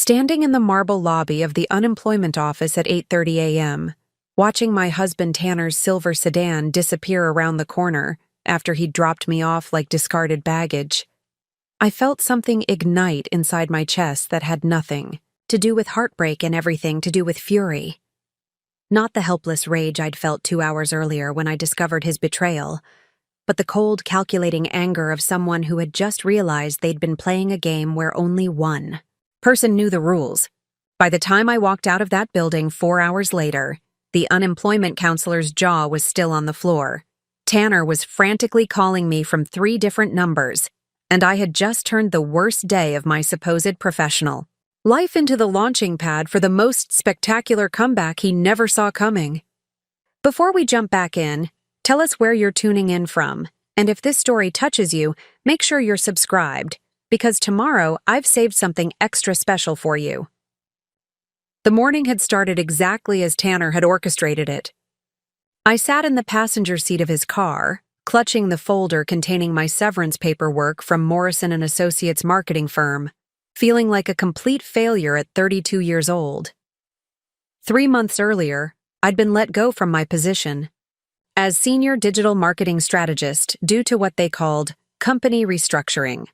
Standing in the marble lobby of the unemployment office at 8:30 a.m., watching my husband Tanner's silver sedan disappear around the corner after he'd dropped me off like discarded baggage, I felt something ignite inside my chest that had nothing to do with heartbreak and everything to do with fury. Not the helpless rage I'd felt 2 hours earlier when I discovered his betrayal, but the cold, calculating anger of someone who had just realized they'd been playing a game where only one person knew the rules. By the time I walked out of that building 4 hours later, the unemployment counselor's jaw was still on the floor. Tanner was frantically calling me from 3 different numbers, and I had just turned the worst day of my supposed professional life into the launching pad for the most spectacular comeback he never saw coming. Before we jump back in, tell us where you're tuning in from, and if this story touches you, make sure you're subscribed, because tomorrow I've saved something extra special for you. The morning had started exactly as Tanner had orchestrated it. I sat in the passenger seat of his car, clutching the folder containing my severance paperwork from Morrison & Associates marketing firm, feeling like a complete failure at 32 years old. 3 months earlier, I'd been let go from my position as senior digital marketing strategist due to what they called company restructuring.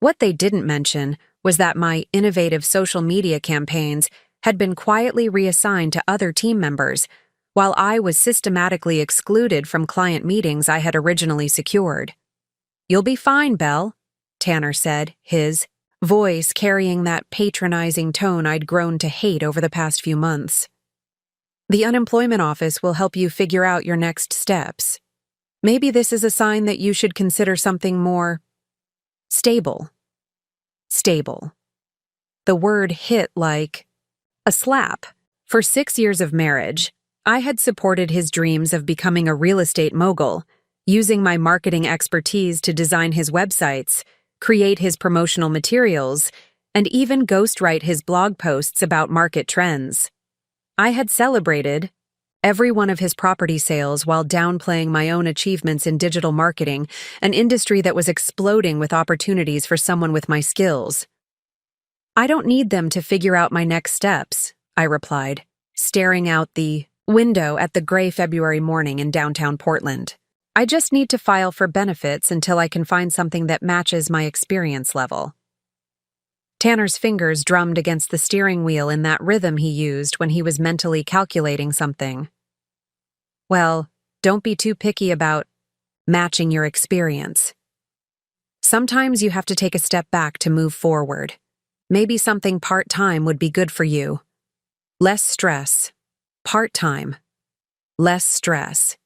What they didn't mention was that my innovative social media campaigns had been quietly reassigned to other team members, while I was systematically excluded from client meetings I had originally secured. "You'll be fine, Belle," Tanner said, his voice carrying that patronizing tone I'd grown to hate over the past few months. "The unemployment office will help you figure out your next steps. Maybe this is a sign that you should consider something more stable." Stable. The word hit like a slap. For 6 years of marriage, I had supported his dreams of becoming a real estate mogul, using my marketing expertise to design his websites, create his promotional materials, and even ghostwrite his blog posts about market trends. I had celebrated every one of his property sales while downplaying my own achievements in digital marketing, an industry that was exploding with opportunities for someone with my skills. "I don't need them to figure out my next steps," I replied, staring out the window at the gray February morning in downtown Portland. "I just need to file for benefits until I can find something that matches my experience level." Tanner's fingers drummed against the steering wheel in that rhythm he used when he was mentally calculating something. "Well, don't be too picky about matching your experience. Sometimes you have to take a step back to move forward. Maybe something part-time would be good for you. Less stress. Part-time. Less stress."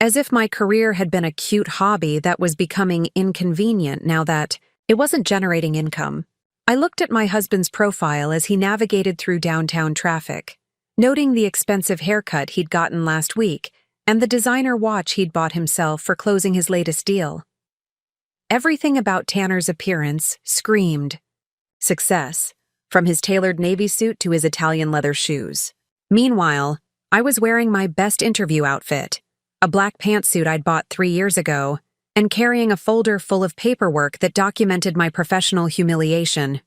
As if my career had been a cute hobby that was becoming inconvenient now that it wasn't generating income. I looked at my husband's profile as he navigated through downtown traffic, noting the expensive haircut he'd gotten last week and the designer watch he'd bought himself for closing his latest deal. Everything about Tanner's appearance screamed success, from his tailored navy suit to his Italian leather shoes. Meanwhile, I was wearing my best interview outfit, a black pantsuit I'd bought 3 years ago, and carrying a folder full of paperwork that documented my professional humiliation.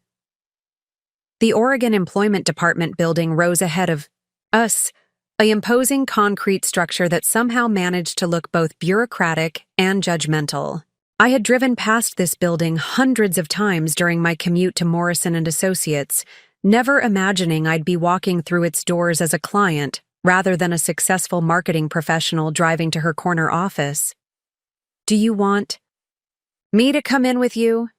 The Oregon Employment Department building rose ahead of us, an imposing concrete structure that somehow managed to look both bureaucratic and judgmental. I had driven past this building hundreds of times during my commute to Morrison & Associates, never imagining I'd be walking through its doors as a client rather than a successful marketing professional driving to her corner office. "Do you want me to come in with you?"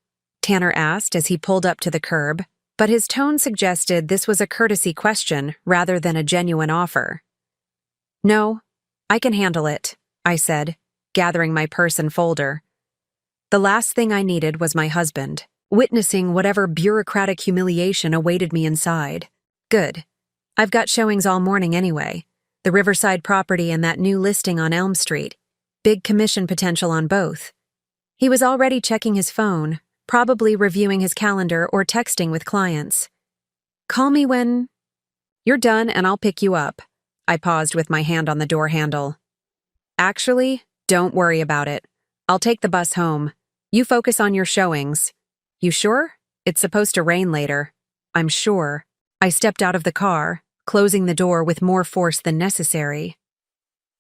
Tanner asked as he pulled up to the curb, but his tone suggested this was a courtesy question rather than a genuine offer. "No, I can handle it," I said, gathering my purse and folder. The last thing I needed was my husband, witnessing whatever bureaucratic humiliation awaited me inside. Good. I've got showings all morning anyway. The Riverside property and that new listing on Elm Street. Big commission potential on both. He was already checking his phone, probably reviewing his calendar or texting with clients. "Call me when you're done and I'll pick you up." I paused with my hand on the door handle. "Actually, don't worry about it. I'll take the bus home. You focus on your showings. You sure? It's supposed to rain later." I'm sure. I stepped out of the car, closing the door with more force than necessary.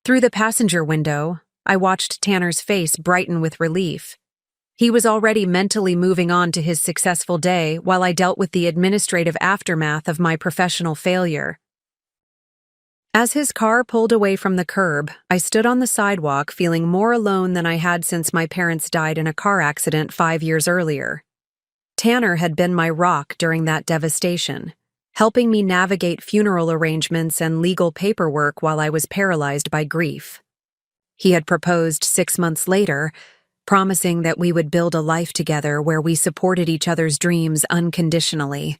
Through the passenger window, I watched Tanner's face brighten with relief. He was already mentally moving on to his successful day while I dealt with the administrative aftermath of my professional failure. As his car pulled away from the curb, I stood on the sidewalk feeling more alone than I had since my parents died in a car accident 5 years earlier. Tanner had been my rock during that devastation, helping me navigate funeral arrangements and legal paperwork while I was paralyzed by grief. He had proposed 6 months later, promising that we would build a life together where we supported each other's dreams unconditionally.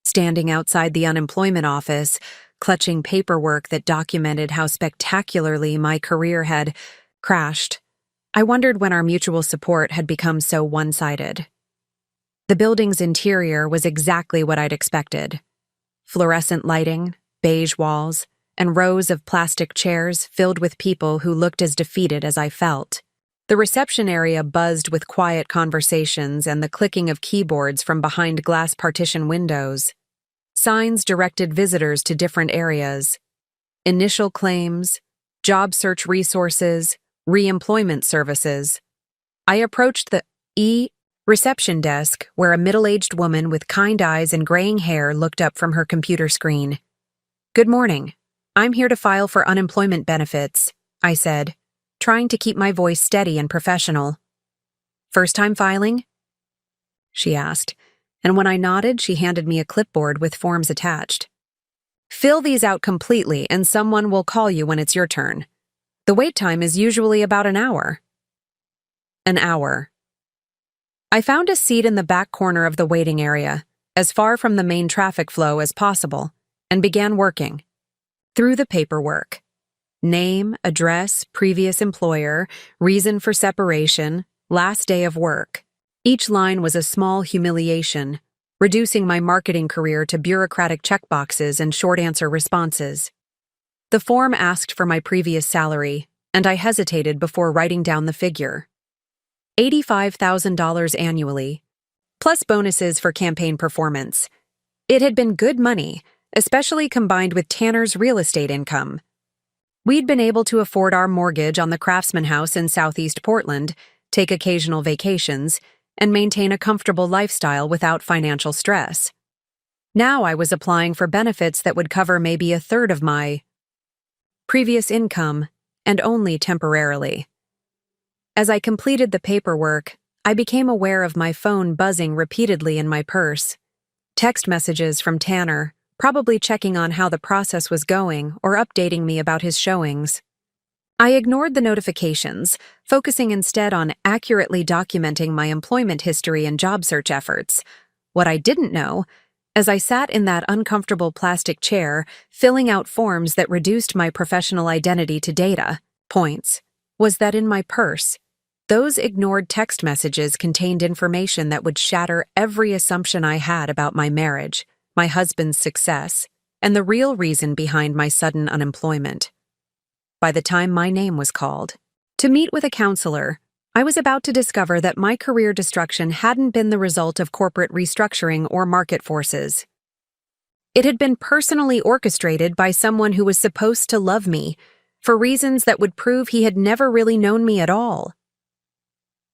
Standing outside the unemployment office, clutching paperwork that documented how spectacularly my career had crashed, I wondered when our mutual support had become so one-sided. The building's interior was exactly what I'd expected. Fluorescent lighting, beige walls, and rows of plastic chairs filled with people who looked as defeated as I felt. The reception area buzzed with quiet conversations and the clicking of keyboards from behind glass partition windows. Signs directed visitors to different areas: initial claims, job search resources, re-employment services. I approached the reception desk where a middle-aged woman with kind eyes and graying hair looked up from her computer screen. "Good morning. I'm here to file for unemployment benefits," I said, trying to keep my voice steady and professional. "First time filing?" she asked, and when I nodded, she handed me a clipboard with forms attached. "Fill these out completely and someone will call you when it's your turn. The wait time is usually about an hour." An hour. I found a seat in the back corner of the waiting area, as far from the main traffic flow as possible, and began working. Through the paperwork. Name, address, previous employer, reason for separation, last day of work. Each line was a small humiliation, reducing my marketing career to bureaucratic checkboxes and short answer responses. The form asked for my previous salary, and I hesitated before writing down the figure. $85,000 annually, plus bonuses for campaign performance. It had been good money, especially combined with Tanner's real estate income. We'd been able to afford our mortgage on the Craftsman House in Southeast Portland, take occasional vacations, and maintain a comfortable lifestyle without financial stress. Now I was applying for benefits that would cover maybe a third of my previous income, and only temporarily. As I completed the paperwork, I became aware of my phone buzzing repeatedly in my purse. Text messages from Tanner, probably checking on how the process was going or updating me about his showings. I ignored the notifications, focusing instead on accurately documenting my employment history and job search efforts. What I didn't know, as I sat in that uncomfortable plastic chair, filling out forms that reduced my professional identity to data points, was that in my purse, those ignored text messages contained information that would shatter every assumption I had about my marriage, my husband's success, and the real reason behind my sudden unemployment. By the time my name was called to meet with a counselor, I was about to discover that my career destruction hadn't been the result of corporate restructuring or market forces. It had been personally orchestrated by someone who was supposed to love me, for reasons that would prove he had never really known me at all.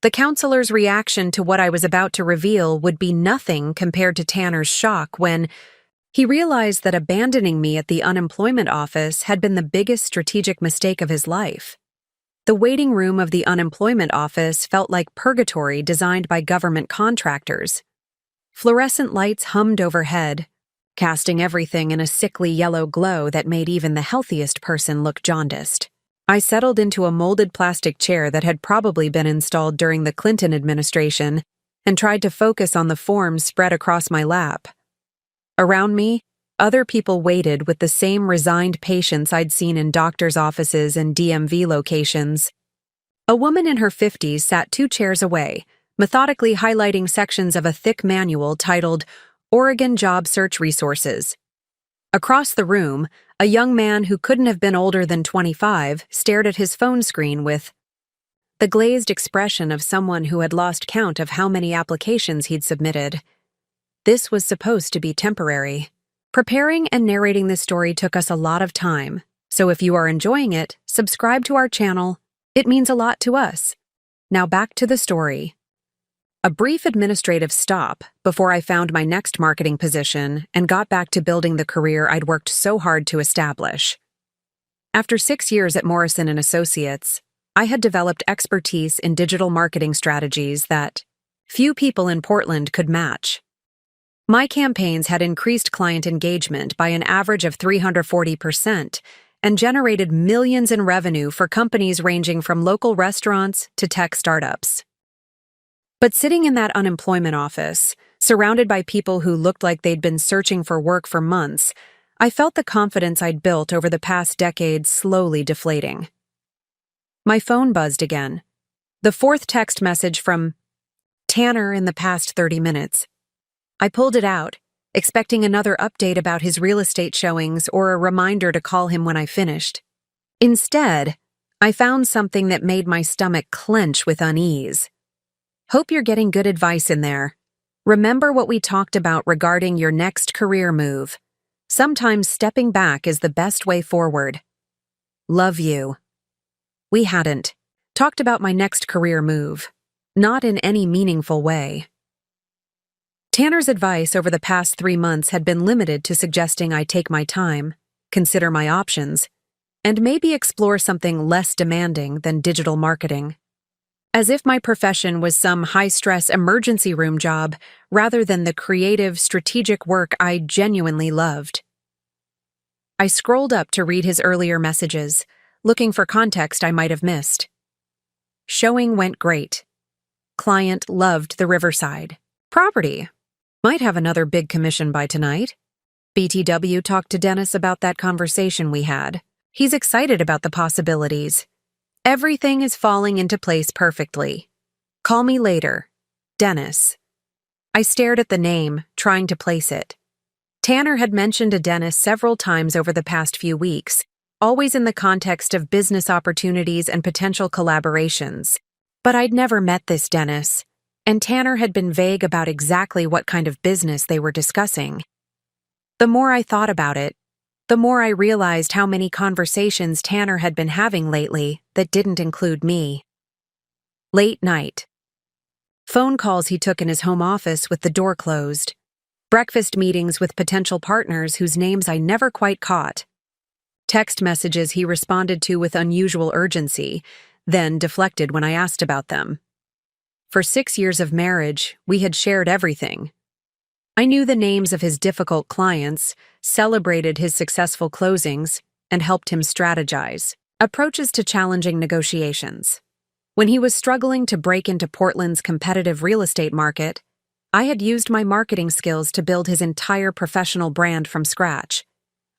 The counselor's reaction to what I was about to reveal would be nothing compared to Tanner's shock when he realized that abandoning me at the unemployment office had been the biggest strategic mistake of his life. The waiting room of the unemployment office felt like purgatory designed by government contractors. Fluorescent lights hummed overhead, casting everything in a sickly yellow glow that made even the healthiest person look jaundiced. I settled into a molded plastic chair that had probably been installed during the Clinton administration and tried to focus on the forms spread across my lap. Around me, other people waited with the same resigned patience I'd seen in doctors' offices and DMV locations. A woman in her 50s sat 2 chairs away, methodically highlighting sections of a thick manual titled Oregon Job Search Resources. Across the room, a young man who couldn't have been older than 25 stared at his phone screen with the glazed expression of someone who had lost count of how many applications he'd submitted. This was supposed to be temporary. Preparing and narrating this story took us a lot of time, so if you are enjoying it, subscribe to our channel. It means a lot to us. Now back to the story. A brief administrative stop before I found my next marketing position and got back to building the career I'd worked so hard to establish. After 6 years at Morrison & Associates, I had developed expertise in digital marketing strategies that few people in Portland could match. My campaigns had increased client engagement by an average of 340% and generated millions in revenue for companies ranging from local restaurants to tech startups. But sitting in that unemployment office, surrounded by people who looked like they'd been searching for work for months, I felt the confidence I'd built over the past decade slowly deflating. My phone buzzed again. The fourth text message from Tanner in the past 30 minutes. I pulled it out, expecting another update about his real estate showings or a reminder to call him when I finished. Instead, I found something that made my stomach clench with unease. Hope you're getting good advice in there. Remember what we talked about regarding your next career move. Sometimes stepping back is the best way forward. Love you. We hadn't talked about my next career move. Not in any meaningful way. Tanner's advice over the past 3 months had been limited to suggesting I take my time, consider my options, and maybe explore something less demanding than digital marketing. As if my profession was some high-stress emergency room job rather than the creative, strategic work I genuinely loved. I scrolled up to read his earlier messages, looking for context I might have missed. Showing went great. Client loved the Riverside property. Might have another big commission by tonight. BTW talked to Dennis about that conversation we had. He's excited about the possibilities. Everything is falling into place perfectly. Call me later. Dennis. I stared at the name, trying to place it. Tanner had mentioned a Dennis several times over the past few weeks, always in the context of business opportunities and potential collaborations. But I'd never met this Dennis, and Tanner had been vague about exactly what kind of business they were discussing. The more I thought about it, the more I realized how many conversations Tanner had been having lately that didn't include me. Late night. Phone calls he took in his home office with the door closed. Breakfast meetings with potential partners whose names I never quite caught. Text messages he responded to with unusual urgency, then deflected when I asked about them. For 6 years of marriage, we had shared everything. I knew the names of his difficult clients, celebrated his successful closings, and helped him strategize approaches to challenging negotiations. When he was struggling to break into Portland's competitive real estate market, I had used my marketing skills to build his entire professional brand from scratch.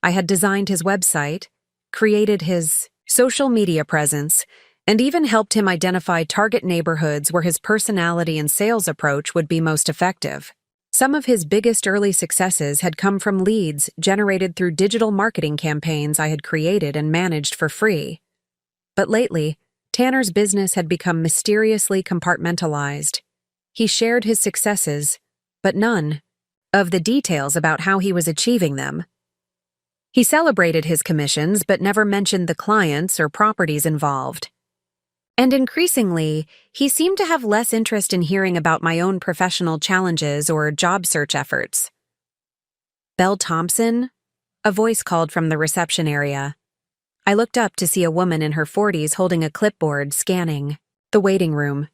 I had designed his website, created his social media presence, and even helped him identify target neighborhoods where his personality and sales approach would be most effective. Some of his biggest early successes had come from leads generated through digital marketing campaigns I had created and managed for free. But lately, Tanner's business had become mysteriously compartmentalized. He shared his successes, but none of the details about how he was achieving them. He celebrated his commissions but never mentioned the clients or properties involved. And increasingly, he seemed to have less interest in hearing about my own professional challenges or job search efforts. Belle Thompson? A voice called from the reception area. I looked up to see a woman in her 40s holding a clipboard, scanning the waiting room.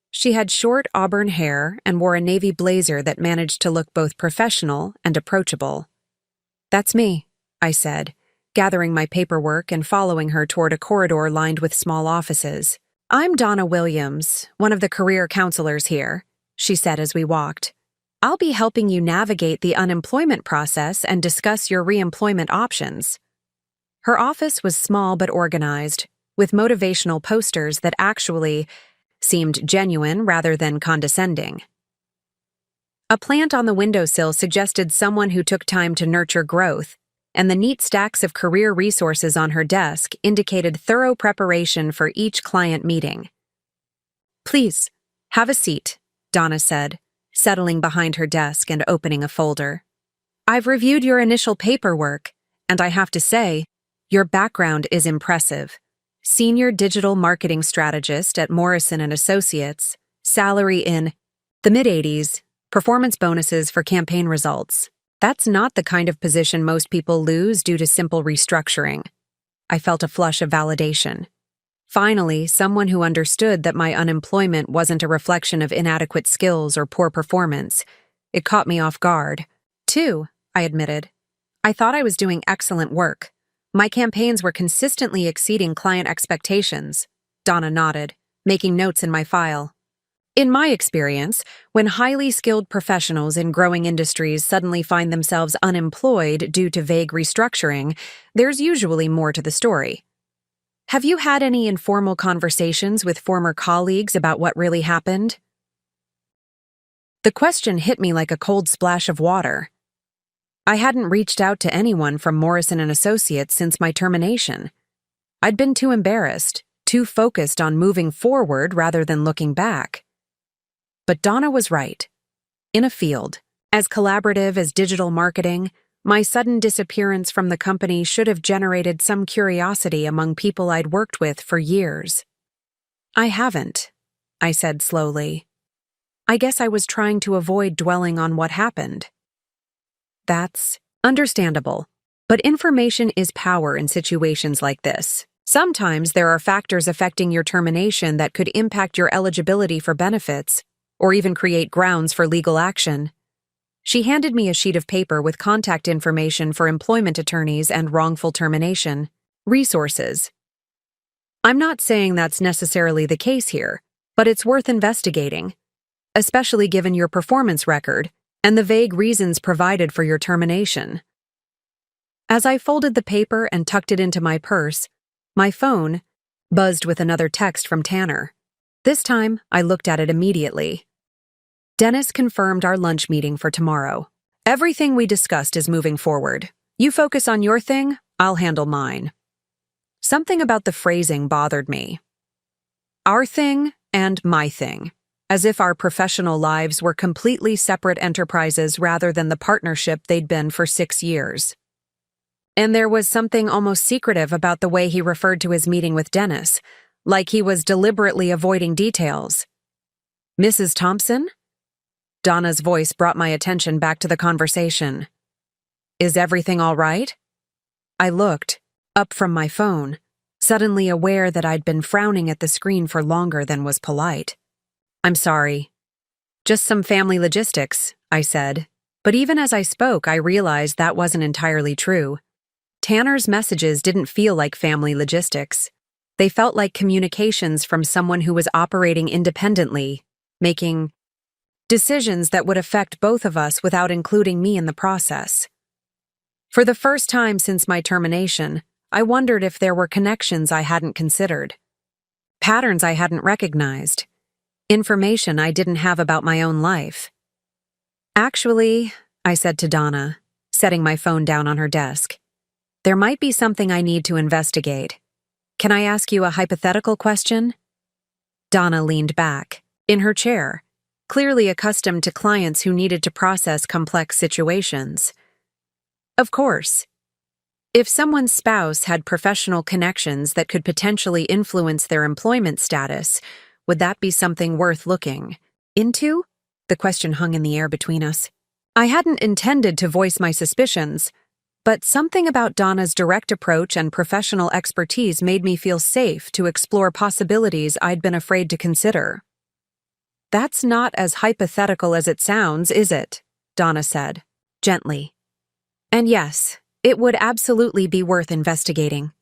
She had short auburn hair and wore a navy blazer that managed to look both professional and approachable. "That's me," I said, gathering my paperwork and following her toward a corridor lined with small offices. "I'm Donna Williams, one of the career counselors here," she said as we walked. "I'll be helping you navigate the unemployment process and discuss your reemployment options." Her office was small but organized, with motivational posters that actually seemed genuine rather than condescending. A plant on the windowsill suggested someone who took time to nurture growth, and the neat stacks of career resources on her desk indicated thorough preparation for each client meeting. "Please, have a seat," Donna said, settling behind her desk and opening a folder. "I've reviewed your initial paperwork, and I have to say, your background is impressive. Senior digital marketing strategist at Morrison & Associates, salary in the mid-80s, performance bonuses for campaign results. That's not the kind of position most people lose due to simple restructuring." I felt a flush of validation. Finally, someone who understood that my unemployment wasn't a reflection of inadequate skills or poor performance. It caught me off guard. "Too," I admitted. "I thought I was doing excellent work. My campaigns were consistently exceeding client expectations." Donna nodded, making notes in my file. "In my experience, when highly skilled professionals in growing industries suddenly find themselves unemployed due to vague restructuring, there's usually more to the story. Have you had any informal conversations with former colleagues about what really happened?" The question hit me like a cold splash of water. I hadn't reached out to anyone from Morrison & Associates since my termination. I'd been too embarrassed, too focused on moving forward rather than looking back. But Donna was right. In a field as collaborative as digital marketing, my sudden disappearance from the company should have generated some curiosity among people I'd worked with for years. "I haven't," I said slowly. "I guess I was trying to avoid dwelling on what happened." "That's understandable. But information is power in situations like this. Sometimes there are factors affecting your termination that could impact your eligibility for benefits, or even create grounds for legal action." She handed me a sheet of paper with contact information for employment attorneys and wrongful termination resources. "I'm not saying that's necessarily the case here, but it's worth investigating, especially given your performance record and the vague reasons provided for your termination." As I folded the paper and tucked it into my purse, my phone buzzed with another text from Tanner. This time, I looked at it immediately. "Dennis confirmed our lunch meeting for tomorrow. Everything we discussed is moving forward. You focus on your thing, I'll handle mine." Something about the phrasing bothered me. Our thing and my thing, as if our professional lives were completely separate enterprises rather than the partnership they'd been for 6 years. And there was something almost secretive about the way he referred to his meeting with Dennis, like he was deliberately avoiding details. "Mrs. Thompson?" Donna's voice brought my attention back to the conversation. "Is everything all right?" I looked up from my phone, suddenly aware that I'd been frowning at the screen for longer than was polite. "I'm sorry. Just some family logistics," I said. But even as I spoke, I realized that wasn't entirely true. Tanner's messages didn't feel like family logistics. They felt like communications from someone who was operating independently, making decisions that would affect both of us without including me in the process. For the first time since my termination, I wondered if there were connections I hadn't considered, patterns I hadn't recognized, information I didn't have about my own life. "Actually," I said to Donna, setting my phone down on her desk, "there might be something I need to investigate. Can I ask you a hypothetical question?" Donna leaned back, in her chair, clearly accustomed to clients who needed to process complex situations. "Of course. If someone's spouse had professional connections that could potentially influence their employment status, would that be something worth looking into?" The question hung in the air between us. I hadn't intended to voice my suspicions, but something about Donna's direct approach and professional expertise made me feel safe to explore possibilities I'd been afraid to consider. "That's not as hypothetical as it sounds, is it?" Donna said, gently. "And yes, it would absolutely be worth investigating,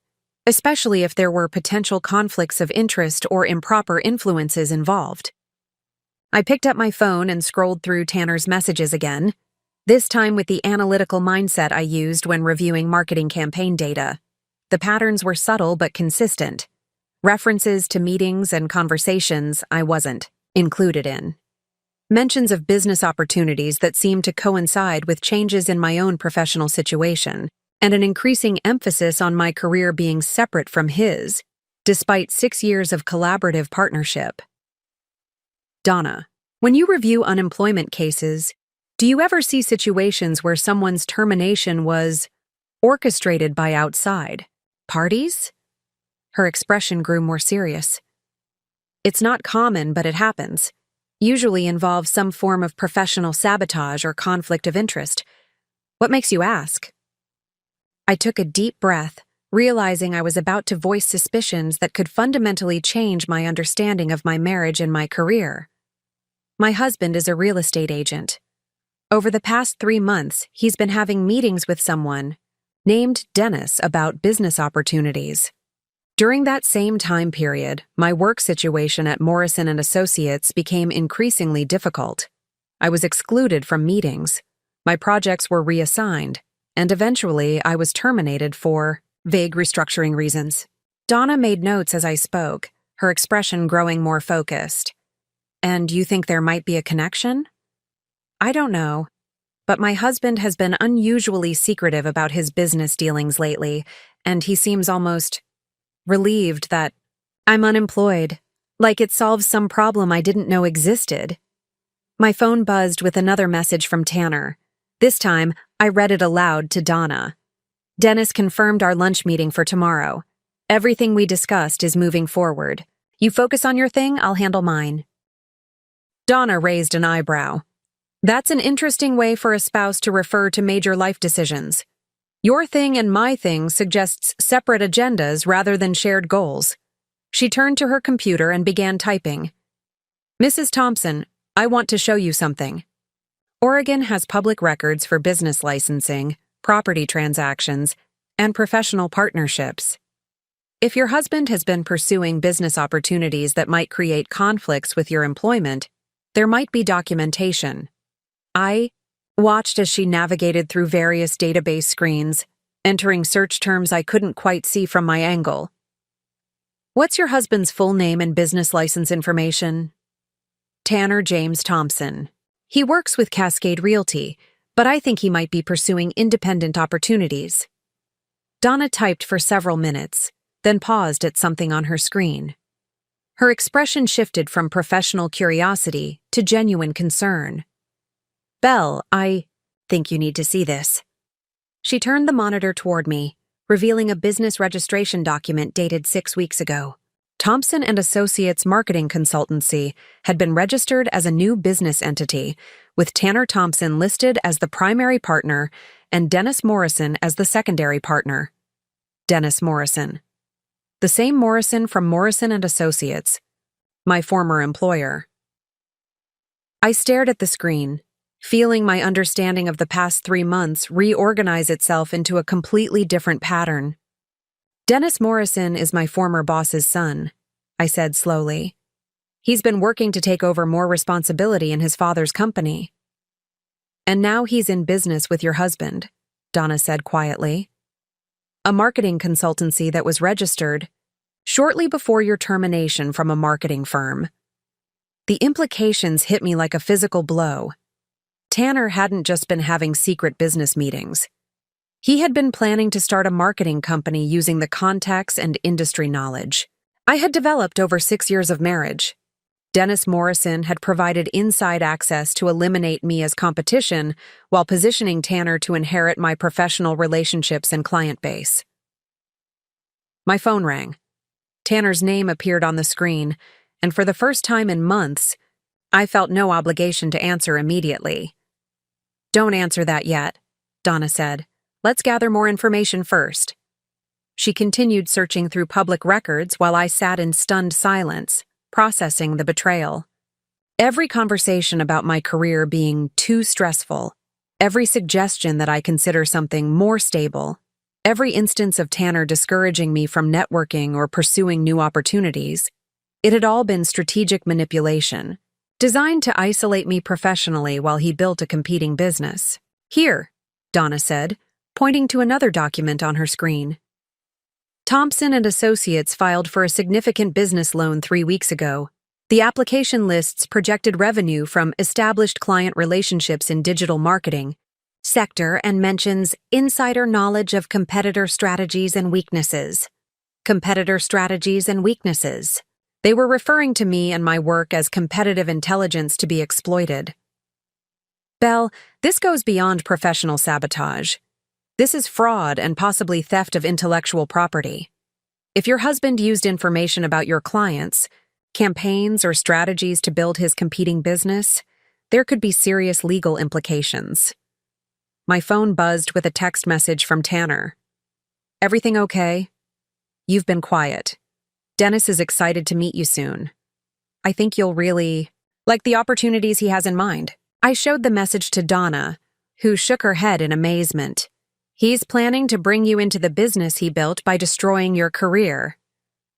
especially if there were potential conflicts of interest or improper influences involved." I picked up my phone and scrolled through Tanner's messages again, this time with the analytical mindset I used when reviewing marketing campaign data. The patterns were subtle but consistent. References to meetings and conversations I wasn't included in. Mentions of business opportunities that seemed to coincide with changes in my own professional situation, and an increasing emphasis on my career being separate from his, despite 6 years of collaborative partnership. "Donna, When you review unemployment cases, do you ever see situations where someone's termination was orchestrated by outside parties? Her expression grew more serious. It's not common, but it happens. Usually involves some form of professional sabotage or conflict of interest. What makes you ask? I took a deep breath, realizing I was about to voice suspicions that could fundamentally change my understanding of my marriage and my career. My husband is a real estate agent. Over the past 3 months, he's been having meetings with someone named Dennis about business opportunities. During that same time period, my work situation at Morrison & Associates became increasingly difficult. I was excluded from meetings. My projects were reassigned, and eventually I was terminated for vague restructuring reasons. Donna made notes as I spoke, her expression growing more focused. And you think there might be a connection? I don't know, but my husband has been unusually secretive about his business dealings lately, and he seems almost relieved that I'm unemployed, like it solves some problem I didn't know existed. My phone buzzed with another message from Tanner. This time, I read it aloud to Donna. Dennis confirmed our lunch meeting for tomorrow. Everything we discussed is moving forward. You focus on your thing, I'll handle mine. Donna raised an eyebrow. That's an interesting way for a spouse to refer to major life decisions. Your thing and my thing suggests separate agendas rather than shared goals. She turned to her computer and began typing. Mrs. Thompson, I want to show you something. Oregon has public records for business licensing, property transactions, and professional partnerships. If your husband has been pursuing business opportunities that might create conflicts with your employment, there might be documentation. I watched as she navigated through various database screens, entering search terms I couldn't quite see from my angle. What's your husband's full name and business license information? Tanner James Thompson. He works with Cascade Realty, but I think he might be pursuing independent opportunities. Donna typed for several minutes, then paused at something on her screen. Her expression shifted from professional curiosity to genuine concern. Belle, I think you need to see this. She turned the monitor toward me, revealing a business registration document dated 6 weeks ago. Thompson & Associates Marketing Consultancy had been registered as a new business entity, with Tanner Thompson listed as the primary partner and Dennis Morrison as the secondary partner. Dennis Morrison. The same Morrison from Morrison & Associates, my former employer. I stared at the screen, feeling my understanding of the past 3 months reorganize itself into a completely different pattern. Dennis Morrison is my former boss's son, I said slowly. He's been working to take over more responsibility in his father's company. And now he's in business with your husband, Donna said quietly. A marketing consultancy that was registered shortly before your termination from a marketing firm. The implications hit me like a physical blow. Tanner hadn't just been having secret business meetings. He had been planning to start a marketing company using the contacts and industry knowledge I had developed over 6 years of marriage. Dennis Morrison had provided inside access to eliminate me as competition while positioning Tanner to inherit my professional relationships and client base. My phone rang. Tanner's name appeared on the screen, and for the first time in months, I felt no obligation to answer immediately. Don't answer that yet, Donna said. Let's gather more information first. She continued searching through public records while I sat in stunned silence, processing the betrayal. Every conversation about my career being too stressful, every suggestion that I consider something more stable, every instance of Tanner discouraging me from networking or pursuing new opportunities, it had all been strategic manipulation, designed to isolate me professionally while he built a competing business. Here, Donna said, pointing to another document on her screen. Thompson & Associates filed for a significant business loan 3 weeks ago. The application lists projected revenue from established client relationships in digital marketing sector and mentions insider knowledge of competitor strategies and weaknesses. Competitor strategies and weaknesses. They were referring to me and my work as competitive intelligence to be exploited. Belle, this goes beyond professional sabotage. This is fraud and possibly theft of intellectual property. If your husband used information about your clients, campaigns, or strategies to build his competing business, there could be serious legal implications. My phone buzzed with a text message from Tanner. Everything okay? You've been quiet. Dennis is excited to meet you soon. I think you'll really like the opportunities he has in mind. I showed the message to Donna, who shook her head in amazement. He's planning to bring you into the business he built by destroying your career.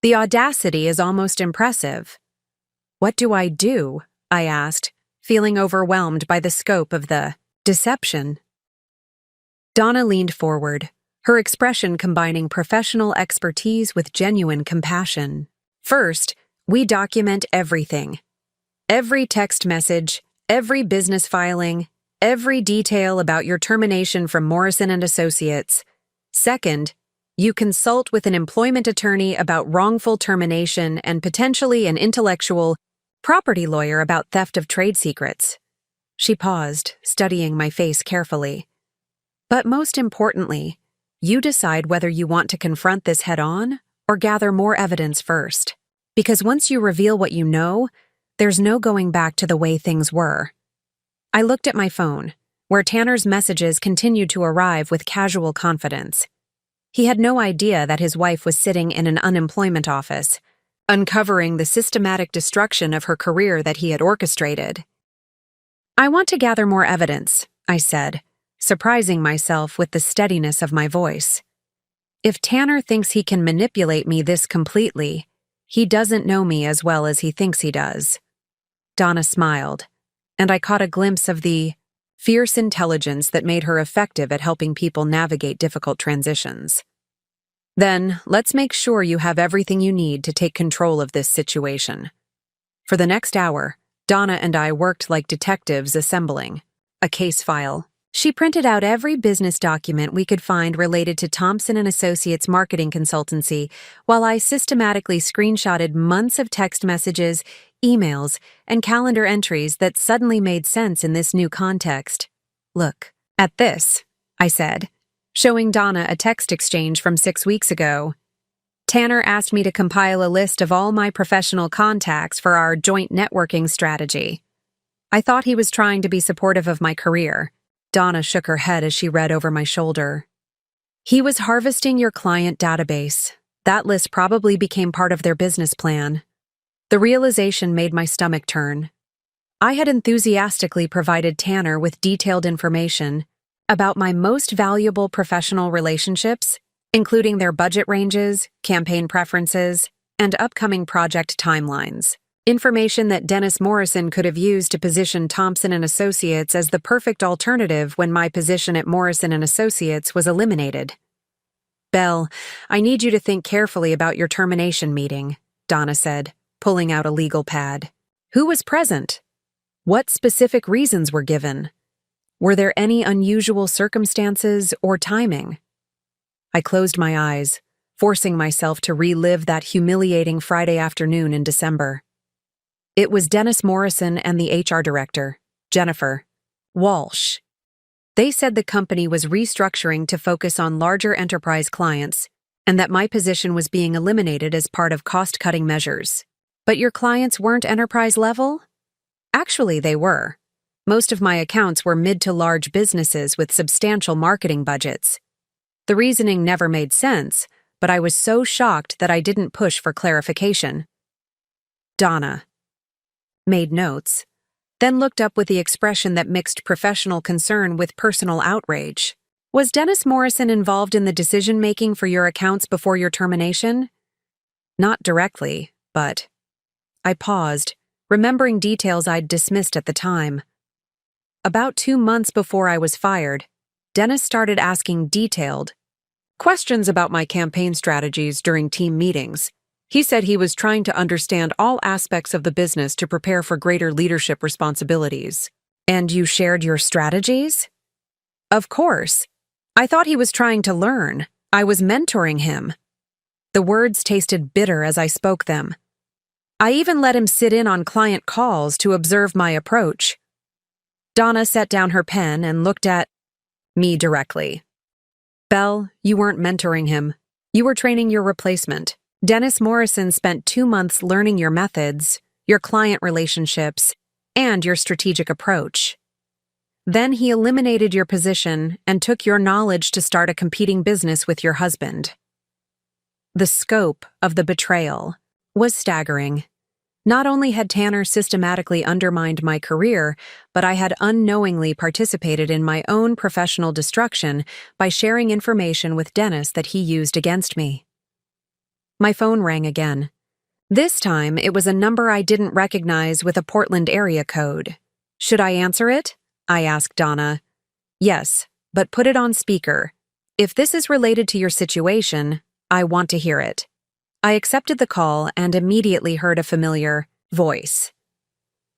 The audacity is almost impressive. What do I do? I asked, feeling overwhelmed by the scope of the deception. Donna leaned forward, her expression combining professional expertise with genuine compassion. First, we document everything. Every text message, every business filing, every detail about your termination from Morrison & Associates. Second, you consult with an employment attorney about wrongful termination and potentially an intellectual property lawyer about theft of trade secrets. She paused, studying my face carefully. But most importantly, you decide whether you want to confront this head-on or gather more evidence first. Because once you reveal what you know, there's no going back to the way things were. I looked at my phone, where Tanner's messages continued to arrive with casual confidence. He had no idea that his wife was sitting in an unemployment office, uncovering the systematic destruction of her career that he had orchestrated. I want to gather more evidence, I said, surprising myself with the steadiness of my voice. If Tanner thinks he can manipulate me this completely, he doesn't know me as well as he thinks he does. Donna smiled, and I caught a glimpse of the fierce intelligence that made her effective at helping people navigate difficult transitions. Then, let's make sure you have everything you need to take control of this situation. For the next hour, Donna and I worked like detectives assembling a case file. She printed out every business document we could find related to Thompson & Associates marketing consultancy, while I systematically screenshotted months of text messages, emails, and calendar entries that suddenly made sense in this new context. Look at this, I said, showing Donna a text exchange from 6 weeks ago. Tanner asked me to compile a list of all my professional contacts for our joint networking strategy. I thought he was trying to be supportive of my career. Donna shook her head as she read over my shoulder. He was harvesting your client database. That list probably became part of their business plan. The realization made my stomach turn. I had enthusiastically provided Tanner with detailed information about my most valuable professional relationships, including their budget ranges, campaign preferences, and upcoming project timelines. Information that Dennis Morrison could have used to position Thompson & Associates as the perfect alternative when my position at Morrison & Associates was eliminated. Belle, I need you to think carefully about your termination meeting, Donna said, pulling out a legal pad. Who was present? What specific reasons were given? Were there any unusual circumstances or timing? I closed my eyes, forcing myself to relive that humiliating Friday afternoon in December. It was Dennis Morrison and the HR director, Jennifer Walsh. They said the company was restructuring to focus on larger enterprise clients and that my position was being eliminated as part of cost-cutting measures. But your clients weren't enterprise level? Actually, they were. Most of my accounts were mid to large businesses with substantial marketing budgets. The reasoning never made sense, but I was so shocked that I didn't push for clarification. Donna made notes, then looked up with the expression that mixed professional concern with personal outrage. Was Dennis Morrison involved in the decision-making for your accounts before your termination? Not directly, but... I paused, remembering details I'd dismissed at the time. About 2 months before I was fired, Dennis started asking detailed questions about my campaign strategies during team meetings. He said he was trying to understand all aspects of the business to prepare for greater leadership responsibilities. And you shared your strategies? Of course. I thought he was trying to learn. I was mentoring him. The words tasted bitter as I spoke them. I even let him sit in on client calls to observe my approach. Donna set down her pen and looked at me directly. Belle, you weren't mentoring him. You were training your replacement. Dennis Morrison spent 2 months learning your methods, your client relationships, and your strategic approach. Then he eliminated your position and took your knowledge to start a competing business with your husband. The scope of the betrayal was staggering. Not only had Tanner systematically undermined my career, but I had unknowingly participated in my own professional destruction by sharing information with Dennis that he used against me. My phone rang again. This time, it was a number I didn't recognize with a Portland area code. Should I answer it? I asked Donna. Yes, but put it on speaker. If this is related to your situation, I want to hear it. I accepted the call and immediately heard a familiar voice.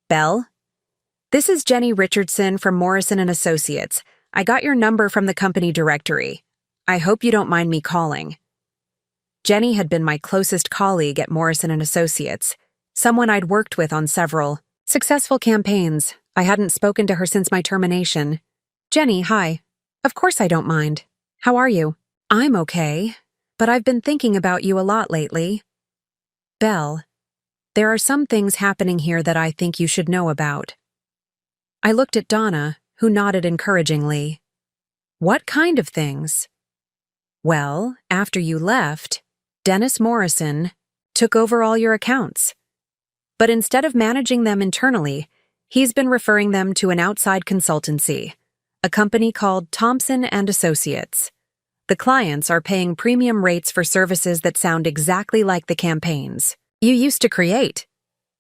Belle? This is Jenny Richardson from Morrison & Associates. I got your number from the company directory. I hope you don't mind me calling. Jenny had been my closest colleague at Morrison & Associates, someone I'd worked with on several successful campaigns. I hadn't spoken to her since my termination. Jenny, hi. Of course I don't mind. How are you? I'm okay, but I've been thinking about you a lot lately. Belle, there are some things happening here that I think you should know about. I looked at Donna, who nodded encouragingly. What kind of things? Well, after you left, Dennis Morrison took over all your accounts. But instead of managing them internally, he's been referring them to an outside consultancy, a company called Thompson & Associates. The clients are paying premium rates for services that sound exactly like the campaigns you used to create.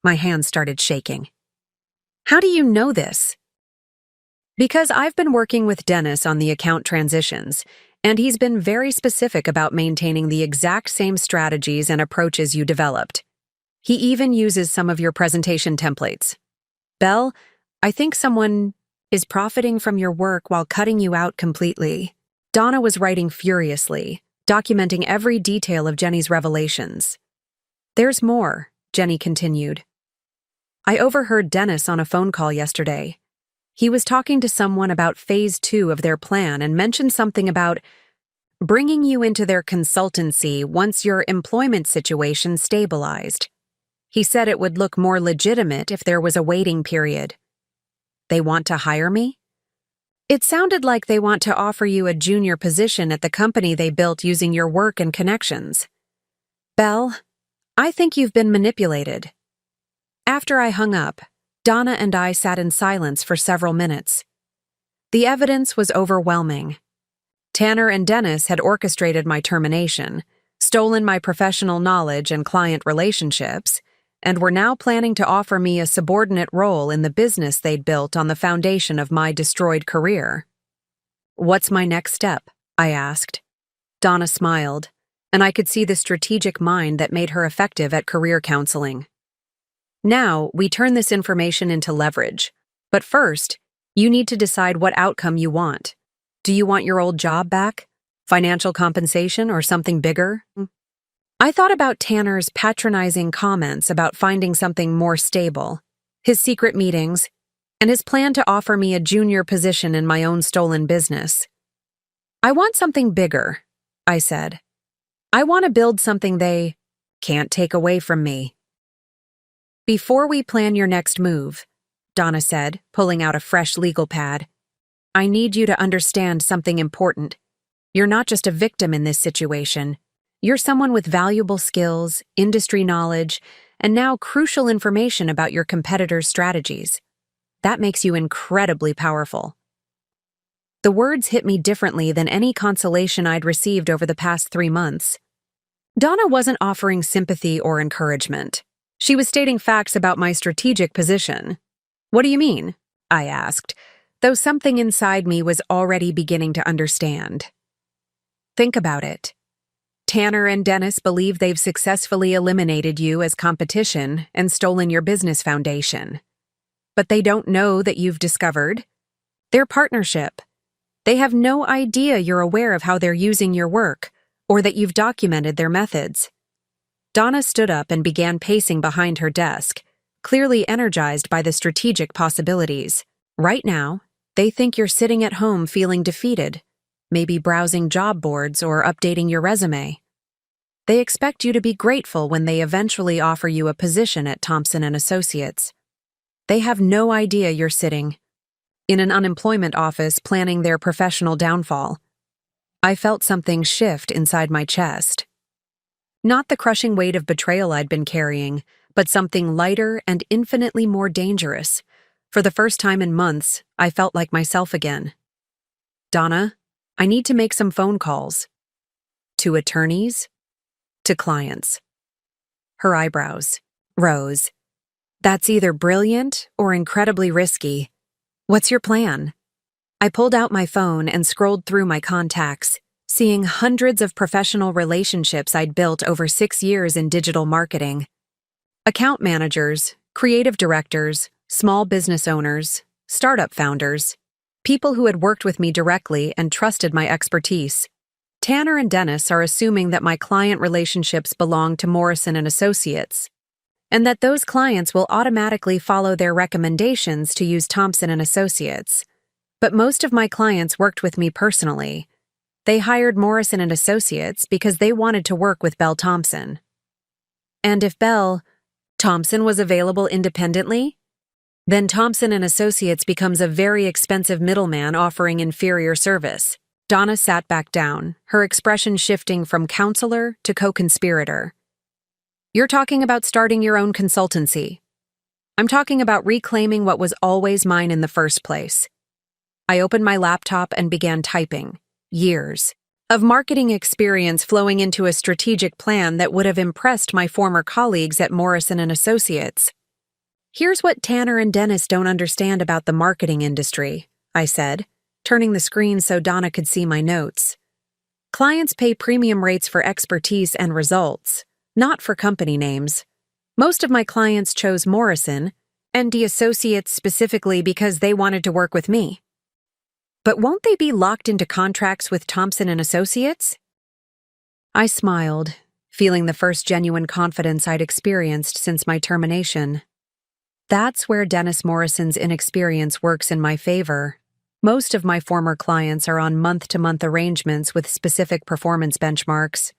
My hands started shaking. How do you know this? Because I've been working with Dennis on the account transitions, and he's been very specific about maintaining the exact same strategies and approaches you developed. He even uses some of your presentation templates. Belle, I think someone is profiting from your work while cutting you out completely. Donna was writing furiously, documenting every detail of Jenny's revelations. There's more, Jenny continued. I overheard Dennis on a phone call yesterday. He was talking to someone about phase 2 of their plan and mentioned something about bringing you into their consultancy once your employment situation stabilized. He said it would look more legitimate if there was a waiting period. They want to hire me? It sounded like they want to offer you a junior position at the company they built using your work and connections. Belle, I think you've been manipulated. After I hung up, Donna and I sat in silence for several minutes. The evidence was overwhelming. Tanner and Dennis had orchestrated my termination, stolen my professional knowledge and client relationships, and were now planning to offer me a subordinate role in the business they'd built on the foundation of my destroyed career. What's my next step? I asked. Donna smiled, and I could see the strategic mind that made her effective at career counseling. Now, we turn this information into leverage. But first, you need to decide what outcome you want. Do you want your old job back? Financial compensation or something bigger? I thought about Tanner's patronizing comments about finding something more stable, his secret meetings, and his plan to offer me a junior position in my own stolen business. I want something bigger, I said. I want to build something they can't take away from me. Before we plan your next move, Donna said, pulling out a fresh legal pad, I need you to understand something important. You're not just a victim in this situation. You're someone with valuable skills, industry knowledge, and now crucial information about your competitors' strategies. That makes you incredibly powerful. The words hit me differently than any consolation I'd received over the past 3 months. Donna wasn't offering sympathy or encouragement. She was stating facts about my strategic position. What do you mean? I asked, though something inside me was already beginning to understand. Think about it. Tanner and Dennis believe they've successfully eliminated you as competition and stolen your business foundation. But they don't know that you've discovered their partnership. They have no idea you're aware of how they're using your work or that you've documented their methods. Donna stood up and began pacing behind her desk, clearly energized by the strategic possibilities. Right now, they think you're sitting at home feeling defeated, maybe browsing job boards or updating your resume. They expect you to be grateful when they eventually offer you a position at Thompson & Associates. They have no idea you're sitting in an unemployment office planning their professional downfall. I felt something shift inside my chest. Not the crushing weight of betrayal I'd been carrying, but something lighter and infinitely more dangerous. For the first time in months, I felt like myself again. Donna, I need to make some phone calls. To attorneys? To clients. Her eyebrows rose. That's either brilliant or incredibly risky. What's your plan? I pulled out my phone and scrolled through my contacts, seeing hundreds of professional relationships I'd built over 6 years in digital marketing. Account managers, creative directors, small business owners, startup founders, people who had worked with me directly and trusted my expertise. Tanner and Dennis are assuming that my client relationships belong to Morrison & Associates, and that those clients will automatically follow their recommendations to use Thompson & Associates. But most of my clients worked with me personally. They hired Morrison & Associates because they wanted to work with Belle Thompson. And if Belle Thompson was available independently, then Thompson & Associates becomes a very expensive middleman offering inferior service. Donna sat back down, her expression shifting from counselor to co-conspirator. You're talking about starting your own consultancy. I'm talking about reclaiming what was always mine in the first place. I opened my laptop and began typing. Years of marketing experience flowing into a strategic plan that would have impressed my former colleagues at Morrison & Associates. Here's what Tanner and Dennis don't understand about the marketing industry, I said, turning the screen so Donna could see my notes. Clients pay premium rates for expertise and results, not for company names. Most of my clients chose Morrison and the Associates specifically because they wanted to work with me. But won't they be locked into contracts with Thompson & Associates? I smiled, feeling the first genuine confidence I'd experienced since my termination. That's where Dennis Morrison's inexperience works in my favor. Most of my former clients are on month-to-month arrangements with specific performance benchmarks.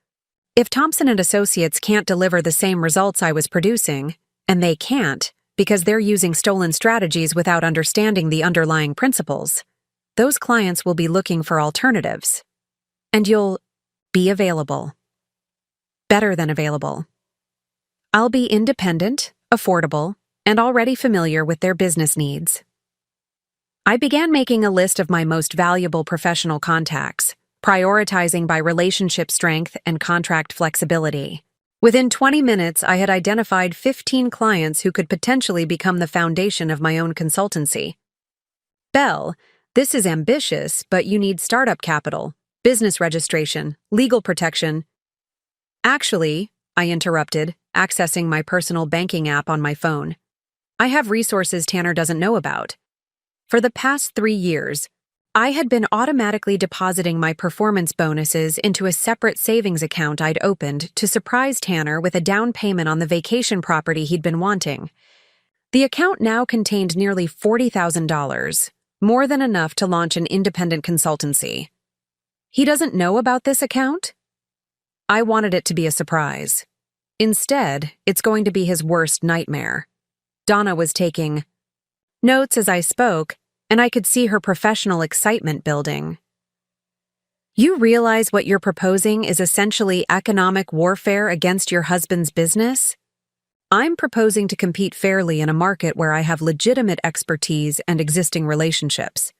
If Thompson & Associates can't deliver the same results I was producing, and they can't because they're using stolen strategies without understanding the underlying principles, those clients will be looking for alternatives. And you'll be available. Better than available. I'll be independent, affordable, and already familiar with their business needs. I began making a list of my most valuable professional contacts, prioritizing by relationship strength and contract flexibility. Within 20 minutes, I had identified 15 clients who could potentially become the foundation of my own consultancy. Belle, this is ambitious, but you need startup capital, business registration, legal protection. Actually, I interrupted, accessing my personal banking app on my phone. I have resources Tanner doesn't know about. For the past 3 years, I had been automatically depositing my performance bonuses into a separate savings account I'd opened to surprise Tanner with a down payment on the vacation property he'd been wanting. The account now contained nearly $40,000, more than enough to launch an independent consultancy. He doesn't know about this account? I wanted it to be a surprise. Instead, it's going to be his worst nightmare. Donna was taking notes as I spoke, and I could see her professional excitement building. You realize what you're proposing is essentially economic warfare against your husband's business? I'm proposing to compete fairly in a market where I have legitimate expertise and existing relationships.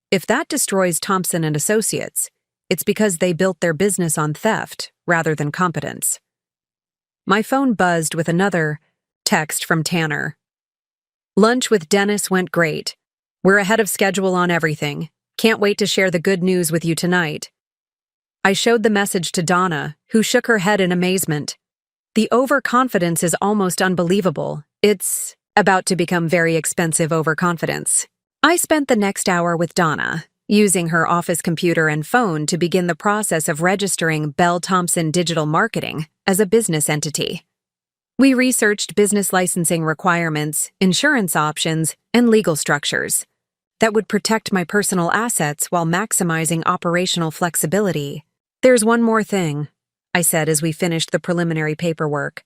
If that destroys Thompson & Associates, it's because they built their business on theft rather than competence. My phone buzzed with another text from Tanner. Lunch with Dennis went great. We're ahead of schedule on everything. Can't wait to share the good news with you tonight. I showed the message to Donna, who shook her head in amazement. The overconfidence is almost unbelievable. It's about to become very expensive overconfidence. I spent the next hour with Donna, using her office computer and phone to begin the process of registering Bell Thompson Digital Marketing as a business entity. We researched business licensing requirements, insurance options, and legal structures that would protect my personal assets while maximizing operational flexibility. "There's one more thing," I said as we finished the preliminary paperwork.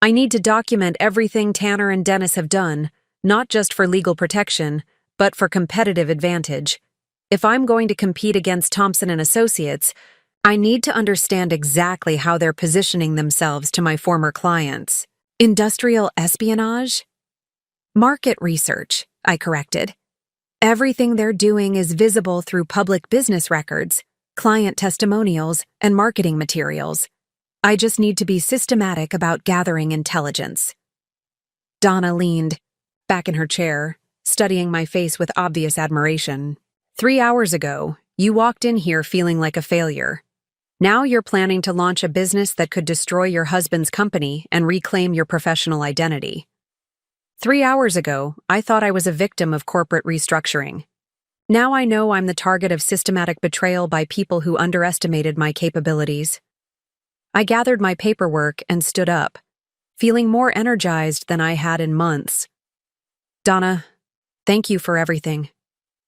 "I need to document everything Tanner and Dennis have done, not just for legal protection, but for competitive advantage. If I'm going to compete against Thompson and Associates, I need to understand exactly how they're positioning themselves to my former clients." "Industrial espionage?" "Market research," I corrected. "Everything they're doing is visible through public business records, client testimonials, and marketing materials. I just need to be systematic about gathering intelligence." Donna leaned back in her chair, studying my face with obvious admiration. "3 hours ago, you walked in here feeling like a failure. Now you're planning to launch a business that could destroy your husband's company and reclaim your professional identity. 3 hours ago, I thought I was a victim of corporate restructuring. Now I know I'm the target of systematic betrayal by people who underestimated my capabilities." I gathered my paperwork and stood up, feeling more energized than I had in months. "Donna, thank you for everything.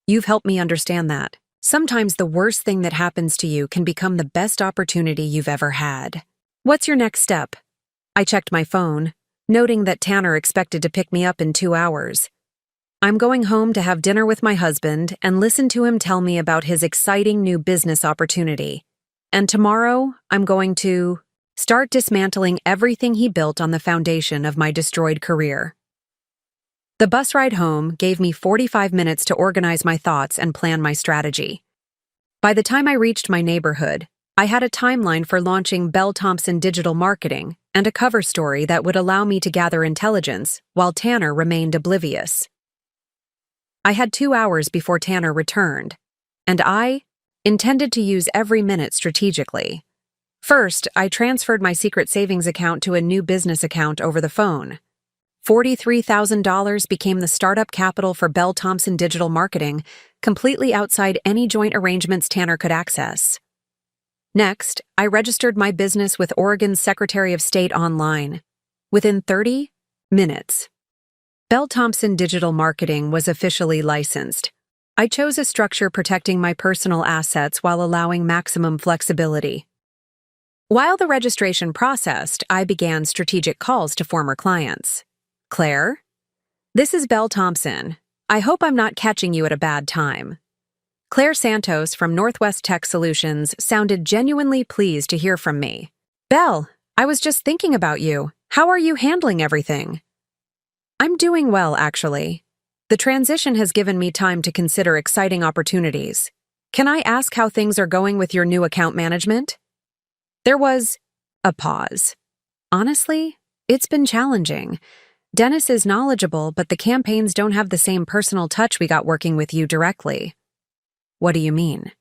You've helped me understand that. Sometimes the worst thing that happens to you can become the best opportunity you've ever had. What's your next step?" I checked my phone, noting that Tanner expected to pick me up in 2 hours. "I'm going home to have dinner with my husband and listen to him tell me about his exciting new business opportunity. And tomorrow, I'm going to start dismantling everything he built on the foundation of my destroyed career." The bus ride home gave me 45 minutes to organize my thoughts and plan my strategy. By the time I reached my neighborhood, I had a timeline for launching Bell Thompson Digital Marketing and a cover story that would allow me to gather intelligence while Tanner remained oblivious. I had 2 hours before Tanner returned, and I intended to use every minute strategically. First, I transferred my secret savings account to a new business account over the phone. $43,000 became the startup capital for Bell Thompson Digital Marketing, completely outside any joint arrangements Tanner could access. Next, I registered my business with Oregon's Secretary of State online. Within 30 minutes, Bell Thompson Digital Marketing was officially licensed. I chose a structure protecting my personal assets while allowing maximum flexibility. While the registration processed, I began strategic calls to former clients. "Claire, this is Bell Thompson. I hope I'm not catching you at a bad time." Claire Santos from Northwest Tech Solutions sounded genuinely pleased to hear from me. "Bell, I was just thinking about you. How are you handling everything?" "I'm doing well, actually. The transition has given me time to consider exciting opportunities. Can I ask how things are going with your new account management?" There was a pause. "Honestly, it's been challenging. Dennis is knowledgeable, but the campaigns don't have the same personal touch we got working with you directly." "What do you mean?"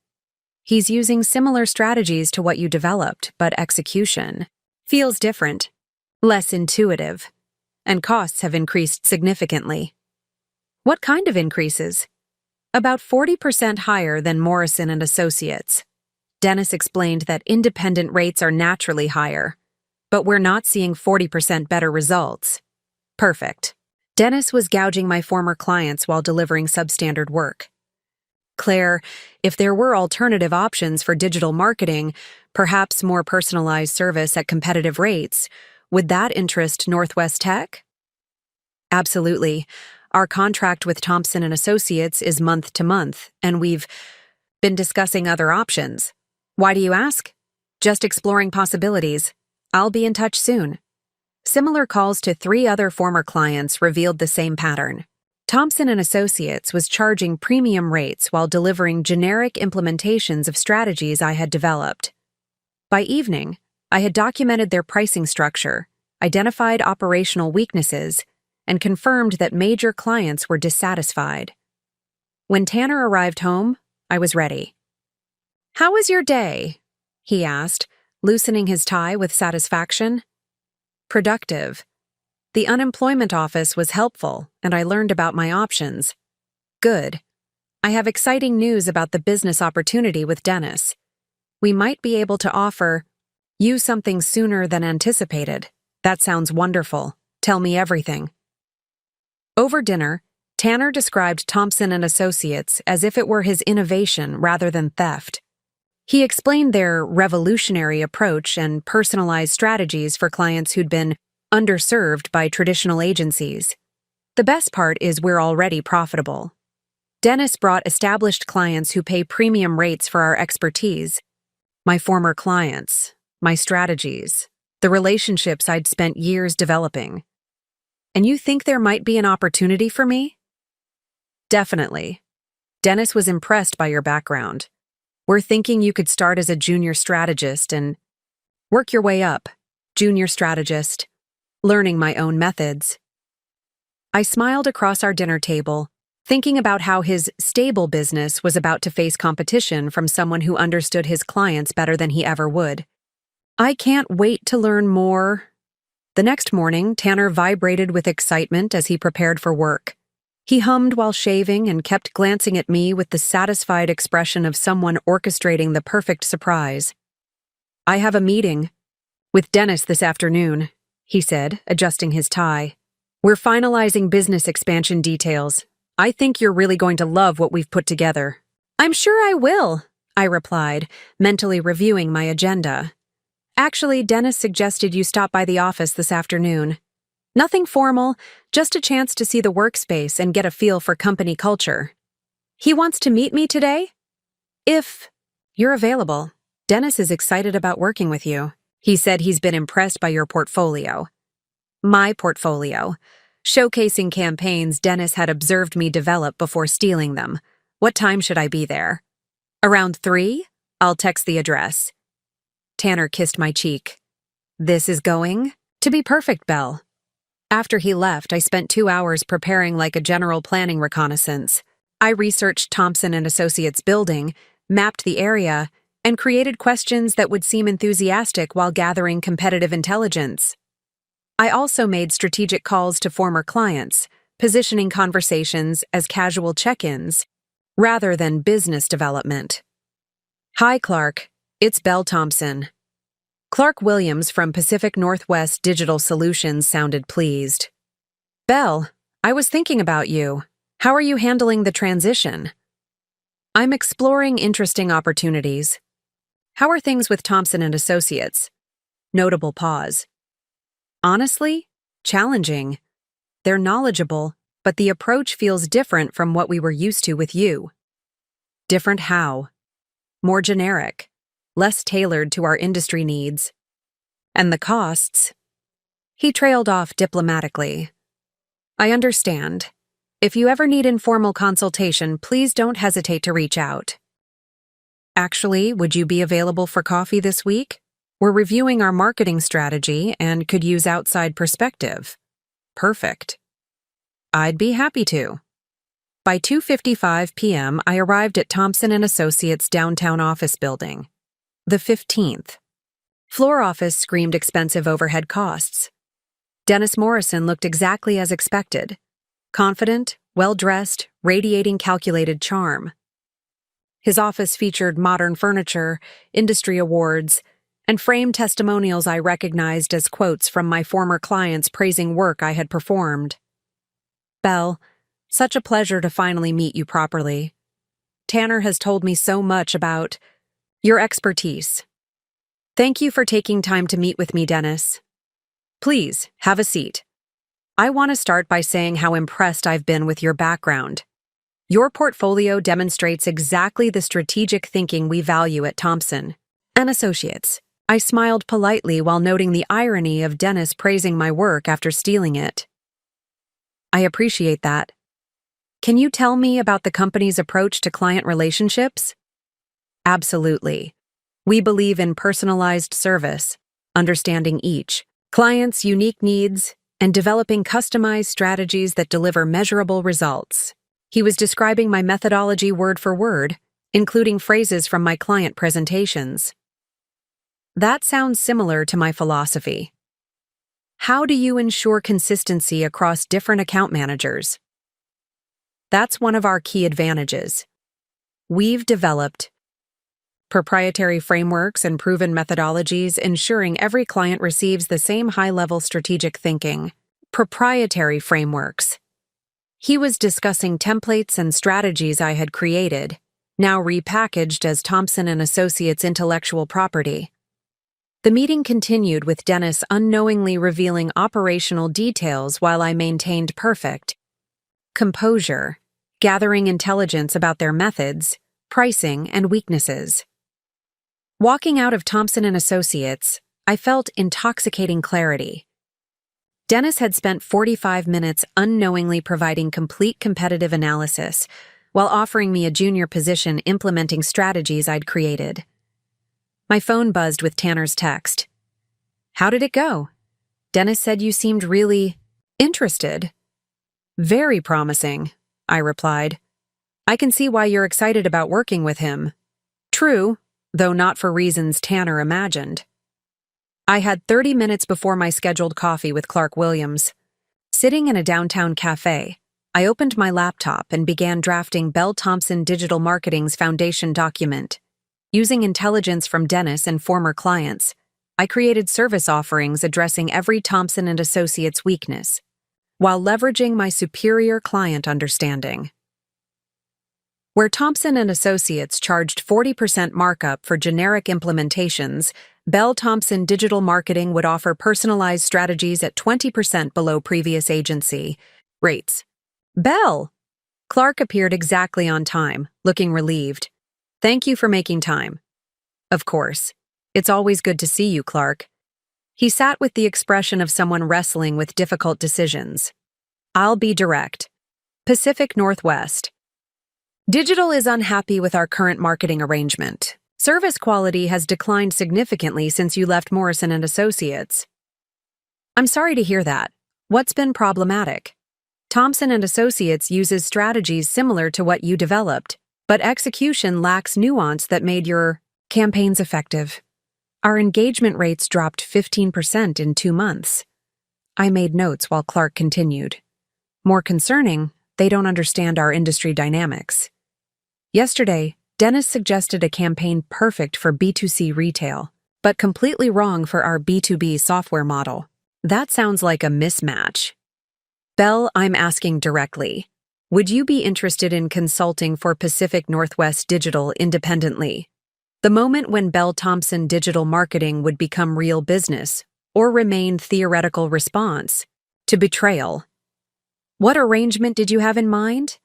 "He's using similar strategies to what you developed, but execution feels different, less intuitive, and costs have increased significantly." "What kind of increases?" "About 40% higher than Morrison and Associates." Dennis explained that independent rates are naturally higher, but we're not seeing 40% better results. Perfect. Dennis was gouging my former clients while delivering substandard work. "Claire, if there were alternative options for digital marketing, perhaps more personalized service at competitive rates, would that interest Northwest Tech?" "Absolutely. Our contract with Thompson and Associates is month to month, and we've been discussing other options." "Why do you ask?" "Just exploring possibilities. I'll be in touch soon." Similar calls to 3 other former clients revealed the same pattern. Thompson and Associates was charging premium rates while delivering generic implementations of strategies I had developed. By evening, I had documented their pricing structure, identified operational weaknesses, and confirmed that major clients were dissatisfied. When Tanner arrived home, I was ready. "How was your day?" he asked, loosening his tie with satisfaction. "Productive. The unemployment office was helpful, and I learned about my options." "Good. I have exciting news about the business opportunity with Dennis. We might be able to offer you something sooner than anticipated. That sounds wonderful. Tell me everything. Over dinner, Tanner described Thompson and Associates as if it were his innovation rather than theft. He explained their revolutionary approach and personalized strategies for clients who'd been underserved by traditional agencies. The best part is we're already profitable. Dennis brought established clients who pay premium rates for our expertise. My former clients, my strategies, the relationships I'd spent years developing. And you think there might be an opportunity for me? Definitely. Dennis was impressed by your background. We're thinking you could start as a junior strategist and work your way up. Junior strategist, learning my own methods. I smiled across our dinner table, thinking about how his stable business was about to face competition from someone who understood his clients better than he ever would. I can't wait to learn more. The next morning, Tanner vibrated with excitement as he prepared for work. He hummed while shaving and kept glancing at me with the satisfied expression of someone orchestrating the perfect surprise. I have a meeting with Dennis this afternoon, he said, adjusting his tie. We're finalizing business expansion details. I think you're really going to love what we've put together. I'm sure I will, I replied, mentally reviewing my agenda. Actually, Dennis suggested you stop by the office this afternoon. Nothing formal, just a chance to see the workspace and get a feel for company culture. He wants to meet me today? If you're available. Dennis is excited about working with you. He said he's been impressed by your portfolio. My portfolio. Showcasing campaigns Dennis had observed me develop before stealing them. What time should I be there? Around 3? I'll text the address. Tanner kissed my cheek. This is going to be perfect, Belle. After he left, I spent 2 hours preparing like a general planning reconnaissance. I researched Thompson and Associates building, mapped the area, and created questions that would seem enthusiastic while gathering competitive intelligence. I also made strategic calls to former clients, positioning conversations as casual check-ins, rather than business development. Hi, Clark. It's Belle Thompson. Clark Williams from Pacific Northwest Digital Solutions sounded pleased. Belle, I was thinking about you. How are you handling the transition? I'm exploring interesting opportunities. How are things with Thompson and Associates? Notable pause. Honestly, challenging. They're knowledgeable, but the approach feels different from what we were used to with you. Different how? More generic, less tailored to our industry needs. And the costs? He trailed off diplomatically. I understand. If you ever need informal consultation, please don't hesitate to reach out. Actually, would you be available for coffee this week? We're reviewing our marketing strategy and could use outside perspective. Perfect. I'd be happy to. By 2:55 p.m., I arrived at Thompson and Associates' downtown office building. The 15th. Floor office screamed expensive overhead costs. Dennis Morrison looked exactly as expected. Confident, well-dressed, radiating calculated charm. His office featured modern furniture, industry awards, and framed testimonials I recognized as quotes from my former clients praising work I had performed. Belle, such a pleasure to finally meet you properly. Tanner has told me so much about your expertise. Thank you for taking time to meet with me, Dennis. Please, have a seat. I want to start by saying how impressed I've been with your background. Your portfolio demonstrates exactly the strategic thinking we value at Thompson and Associates. I smiled politely while noting the irony of Dennis praising my work after stealing it. I appreciate that. Can you tell me about the company's approach to client relationships? Absolutely. We believe in personalized service, understanding each client's unique needs, and developing customized strategies that deliver measurable results. He was describing my methodology word for word, including phrases from my client presentations. That sounds similar to my philosophy. How do you ensure consistency across different account managers? That's one of our key advantages. We've developed proprietary frameworks and proven methodologies ensuring every client receives the same high-level strategic thinking. Proprietary frameworks. He was discussing templates and strategies I had created, now repackaged as Thompson & Associates intellectual property. The meeting continued with Dennis unknowingly revealing operational details while I maintained perfect composure, gathering intelligence about their methods, pricing, and weaknesses. Walking out of Thompson & Associates, I felt intoxicating clarity. Dennis had spent 45 minutes unknowingly providing complete competitive analysis while offering me a junior position implementing strategies I'd created. My phone buzzed with Tanner's text. "How did it go?" "Dennis said you seemed really interested." "Very promising," I replied. "I can see why you're excited about working with him." "True, though not for reasons Tanner imagined." I had 30 minutes before my scheduled coffee with Clark Williams. Sitting in a downtown cafe, I opened my laptop and began drafting Bell Thompson Digital Marketing's foundation document. Using intelligence from Dennis and former clients, I created service offerings addressing every Thompson & Associates weakness, while leveraging my superior client understanding. Where Thompson & Associates charged 40% markup for generic implementations, Bell Thompson Digital Marketing would offer personalized strategies at 20% below previous agency rates. "Bell!" Clark appeared exactly on time, looking relieved. "Thank you for making time." "Of course. It's always good to see you, Clark." He sat with the expression of someone wrestling with difficult decisions. "I'll be direct. Pacific Northwest. Digital is unhappy with our current marketing arrangement. Service quality has declined significantly since you left Morrison & Associates." "I'm sorry to hear that. What's been problematic?" "Thompson & Associates uses strategies similar to what you developed, but execution lacks nuance that made your campaigns effective. Our engagement rates dropped 15% in 2 months." I made notes while Clark continued. "More concerning, they don't understand our industry dynamics. Yesterday, Dennis suggested a campaign perfect for B2C retail, but completely wrong for our B2B software model. That sounds like a mismatch." "Bell, I'm asking directly. Would you be interested in consulting for Pacific Northwest Digital independently? The moment when Bell Thompson Digital Marketing would become real business, or remain theoretical response to betrayal." "What arrangement did you have in mind?"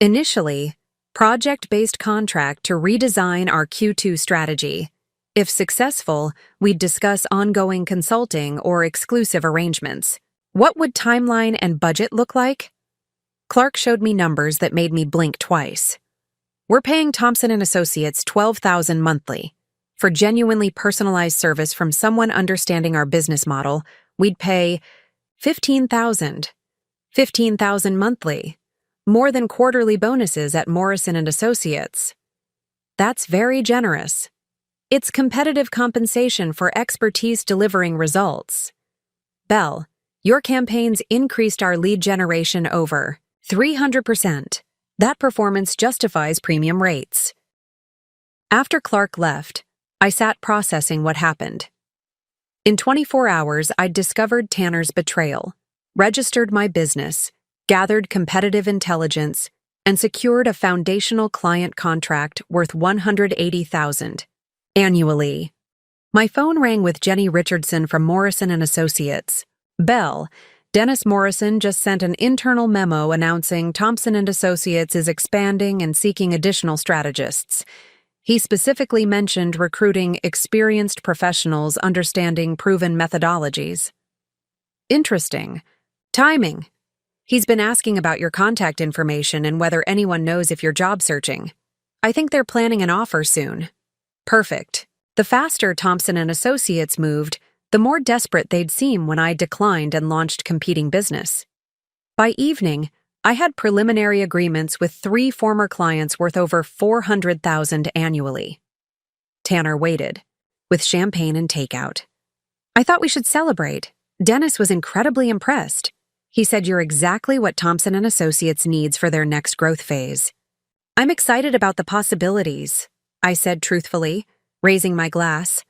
"Initially, project-based contract to redesign our Q2 strategy. If successful, we'd discuss ongoing consulting or exclusive arrangements." "What would timeline and budget look like?" Clark showed me numbers that made me blink twice. "We're paying Thompson & Associates $12,000 monthly. For genuinely personalized service from someone understanding our business model, we'd pay $15,000. $15,000 monthly. More than quarterly bonuses at Morrison & Associates." "That's very generous. It's competitive compensation for expertise delivering results." "Bell, your campaigns increased our lead generation over 300%. That performance justifies premium rates." After Clark left, I sat processing what happened. In 24 hours, I'd discovered Tanner's betrayal, registered my business, gathered competitive intelligence, and secured a foundational client contract worth $180,000 annually. My phone rang with Jenny Richardson from Morrison & Associates. "Bell, Dennis Morrison just sent an internal memo announcing Thompson & Associates is expanding and seeking additional strategists. He specifically mentioned recruiting experienced professionals understanding proven methodologies." "Interesting. Timing. He's been asking about your contact information and whether anyone knows if you're job searching. I think they're planning an offer soon." "Perfect. The faster Thompson & Associates moved, the more desperate they'd seem when I declined and launched competing business. By evening, I had preliminary agreements with 3 former clients worth over $400,000 annually. Tanner waited, with champagne and takeout. "I thought we should celebrate. Dennis was incredibly impressed. He said you're exactly what Thompson & Associates needs for their next growth phase." I'm excited about the possibilities, I said truthfully, raising my glass,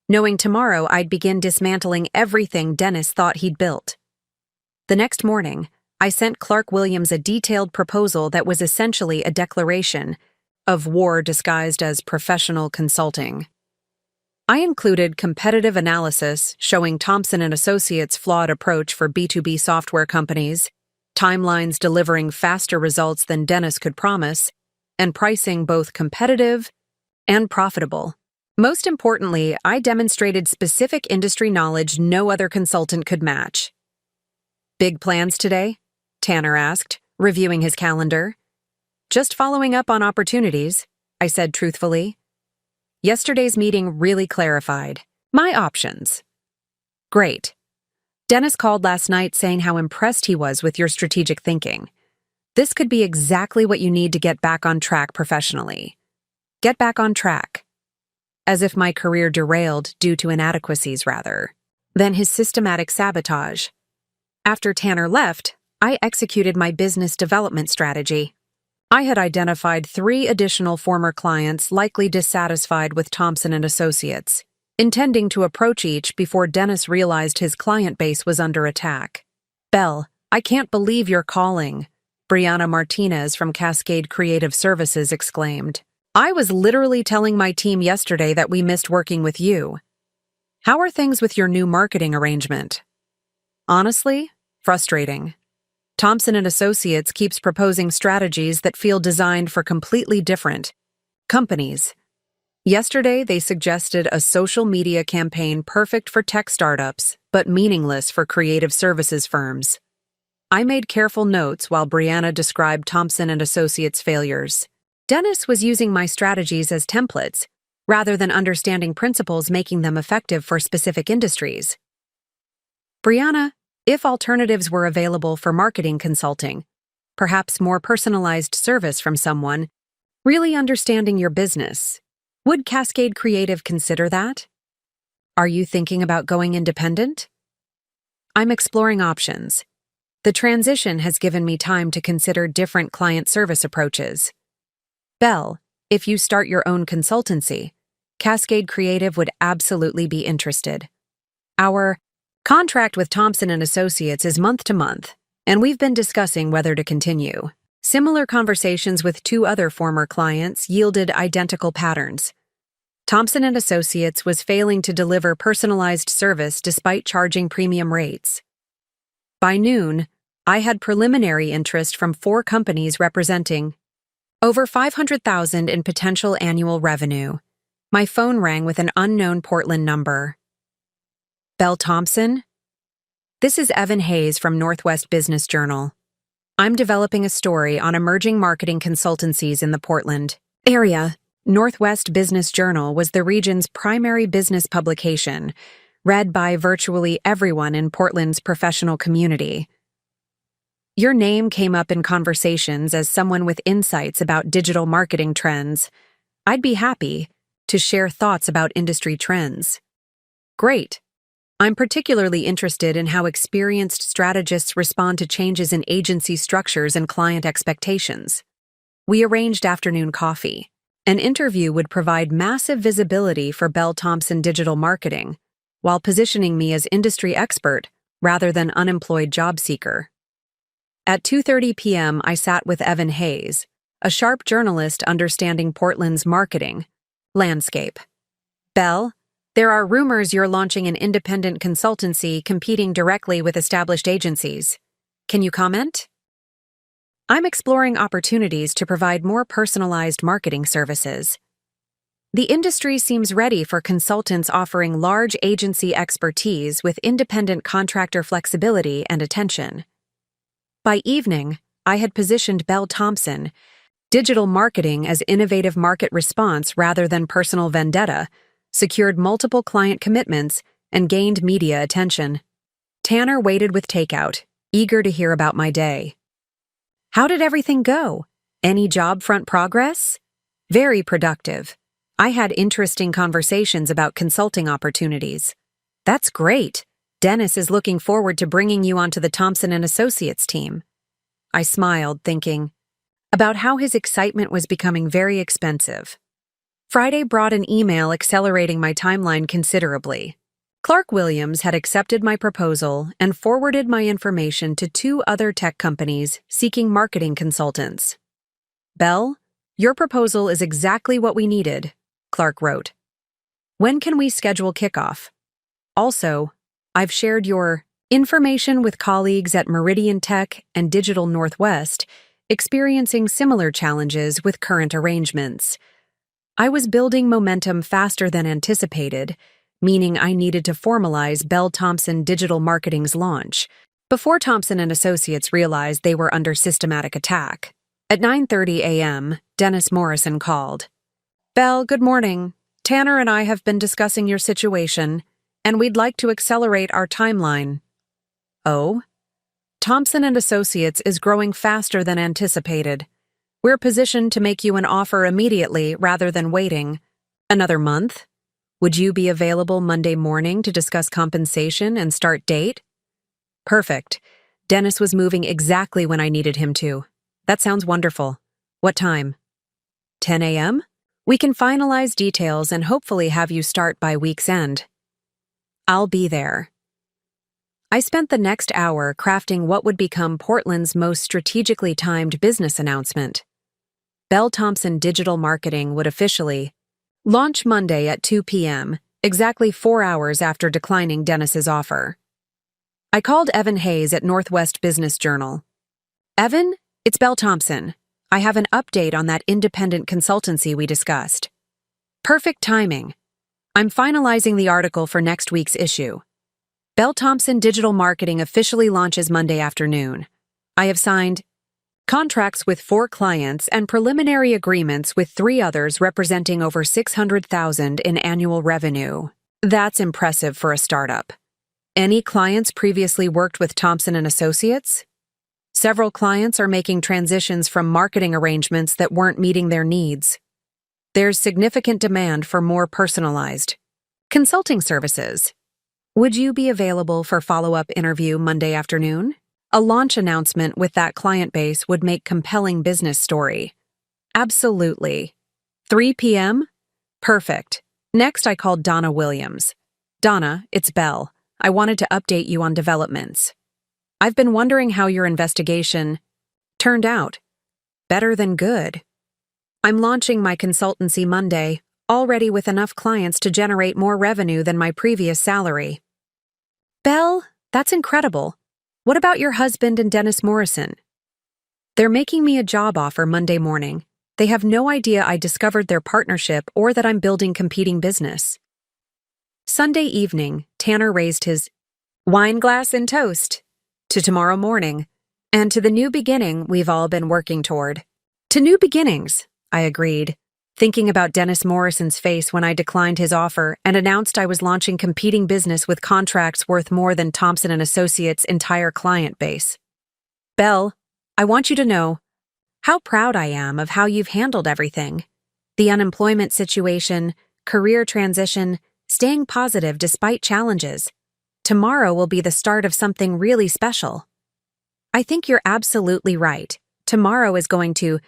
knowing tomorrow I'd begin dismantling everything Dennis thought he'd built. The next morning, I sent Clark Williams a detailed proposal that was essentially a declaration of war disguised as professional consulting. I included competitive analysis showing Thomson & Associates' flawed approach for B2B software companies, timelines delivering faster results than Dennis could promise, and pricing both competitive and profitable. Most importantly, I demonstrated specific industry knowledge no other consultant could match. "Big plans today?" Tanner asked, reviewing his calendar. "Just following up on opportunities," I said truthfully. "Yesterday's meeting really clarified my options." "Great. Dennis called last night saying how impressed he was with your strategic thinking. This could be exactly what you need to get back on track professionally." Get back on track. As if my career derailed due to inadequacies rather than his systematic sabotage. After Tanner left, I executed my business development strategy. I had identified 3 additional former clients likely dissatisfied with Thomson & Associates, intending to approach each before Dennis realized his client base was under attack. "Belle, I can't believe you're calling," Brianna Martinez from Cascade Creative Services exclaimed. "I was literally telling my team yesterday that we missed working with you. How are things with your new marketing arrangement?" "Honestly, frustrating. Thomson & Associates keeps proposing strategies that feel designed for completely different companies. Yesterday, they suggested a social media campaign perfect for tech startups, but meaningless for creative services firms." I made careful notes while Brianna described Thomson & Associates' failures. Dennis was using my strategies as templates, rather than understanding principles making them effective for specific industries. "Brianna, if alternatives were available for marketing consulting, perhaps more personalized service from someone, really understanding your business, would Cascade Creative consider that? Are you thinking about going independent?" "I'm exploring options. The transition has given me time to consider different client service approaches. Belle, if you start your own consultancy, Cascade Creative would absolutely be interested. Our contract with Thomson & Associates is month to month, and we've been discussing whether to continue." Similar conversations with 2 other former clients yielded identical patterns. Thomson & Associates was failing to deliver personalized service despite charging premium rates. By noon, I had preliminary interest from 4 companies representing over $500,000 in potential annual revenue. My phone rang with an unknown Portland number. "Belle Thompson? This is Evan Hayes from Northwest Business Journal. I'm developing a story on emerging marketing consultancies in the Portland area." Northwest Business Journal was the region's primary business publication, read by virtually everyone in Portland's professional community. "Your name came up in conversations as someone with insights about digital marketing trends. I'd be happy to share thoughts about industry trends." "Great. I'm particularly interested in how experienced strategists respond to changes in agency structures and client expectations." We arranged afternoon coffee. An interview would provide massive visibility for Belle Thompson digital marketing, while positioning me as industry expert rather than unemployed job seeker. At 2:30 p.m., I sat with Evan Hayes, a sharp journalist understanding Portland's marketing landscape. "Belle, there are rumors you're launching an independent consultancy competing directly with established agencies. Can you comment?" "I'm exploring opportunities to provide more personalized marketing services. The industry seems ready for consultants offering large agency expertise with independent contractor flexibility and attention." By evening, I had positioned Belle Thompson digital marketing as innovative market response rather than personal vendetta, secured multiple client commitments, and gained media attention. Tanner waited with takeout, eager to hear about my day. "How did everything go? Any job front progress?" "Very productive. I had interesting conversations about consulting opportunities." "That's great. Dennis is looking forward to bringing you onto the Thomson & Associates team." I smiled, thinking, about how his excitement was becoming very expensive. Friday brought an email accelerating my timeline considerably. Clark Williams had accepted my proposal and forwarded my information to 2 other tech companies seeking marketing consultants. "Belle, your proposal is exactly what we needed," Clark wrote. "When can we schedule kickoff? Also, I've shared your information with colleagues at Meridian Tech and Digital Northwest experiencing similar challenges with current arrangements. I was building momentum faster than anticipated, meaning I needed to formalize Bell Thompson Digital Marketing's launch before Thompson & Associates realized they were under systematic attack. At 9:30 a.m., Dennis Morrison called. "Bell, good morning. Tanner and I have been discussing your situation, and we'd like to accelerate our timeline." "Oh?" "Thompson & Associates is growing faster than anticipated. We're positioned to make you an offer immediately rather than waiting. Another month? Would you be available Monday morning to discuss compensation and start date?" "Perfect. Dennis was moving exactly when I needed him to. That sounds wonderful. What time?" 10 a.m.? "We can finalize details and hopefully have you start by week's end." "I'll be there." I spent the next hour crafting what would become Portland's most strategically timed business announcement. Bell Thompson Digital Marketing would officially launch Monday at 2 p.m., exactly 4 hours after declining Dennis's offer. I called Evan Hayes at Northwest Business Journal. "Evan, it's Bell Thompson. I have an update on that independent consultancy we discussed." "Perfect timing. I'm finalizing the article for next week's issue. Bell Thompson Digital Marketing officially launches Monday afternoon. I have signed contracts with 4 clients and preliminary agreements with 3 others representing over $600,000 in annual revenue. That's impressive for a startup. Any clients previously worked with Thompson & Associates? Several clients are making transitions from marketing arrangements that weren't meeting their needs. There's significant demand for more personalized consulting services. Would you be available for follow-up interview Monday afternoon? A launch announcement with that client base would make compelling business story." "Absolutely." 3 p.m.? Perfect. Next, I called Donna Williams. "Donna, it's Bell. I wanted to update you on developments. I've been wondering how your investigation turned out." "Better than good. I'm launching my consultancy Monday, already with enough clients to generate more revenue than my previous salary." "Bell, that's incredible. What about your husband and Dennis Morrison?" "They're making me a job offer Monday morning. They have no idea I discovered their partnership or that I'm building competing business." Sunday evening, Tanner raised his wine glass and toast to tomorrow morning, and to the new beginning we've all been working toward. "To new beginnings," I agreed, thinking about Dennis Morrison's face when I declined his offer and announced I was launching competing business with contracts worth more than Thompson & Associates' entire client base. "Bell, I want you to know how proud I am of how you've handled everything. The unemployment situation, career transition, staying positive despite challenges. Tomorrow will be the start of something really special." "I think you're absolutely right. Tomorrow is going to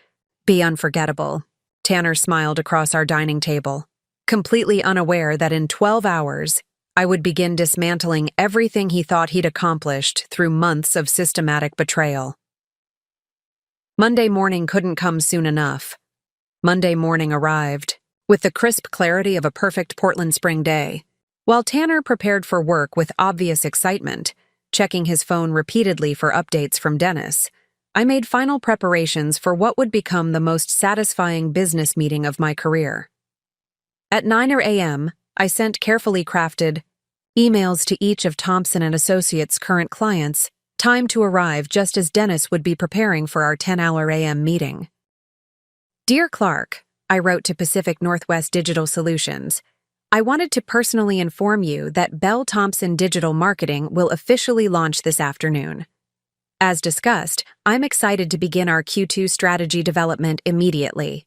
be unforgettable." Tanner smiled across our dining table, completely unaware that in 12 hours, I would begin dismantling everything he thought he'd accomplished through months of systematic betrayal. Monday morning couldn't come soon enough. Monday morning arrived, with the crisp clarity of a perfect Portland spring day. While Tanner prepared for work with obvious excitement, checking his phone repeatedly for updates from Dennis, I made final preparations for what would become the most satisfying business meeting of my career. At 9 a.m., I sent carefully crafted emails to each of Thompson & Associates' current clients, time to arrive just as Dennis would be preparing for our 10 a.m. meeting. "Dear Clark," I wrote to Pacific Northwest Digital Solutions, "I wanted to personally inform you that Bell Thompson Digital Marketing will officially launch this afternoon. As discussed, I'm excited to begin our Q2 strategy development immediately.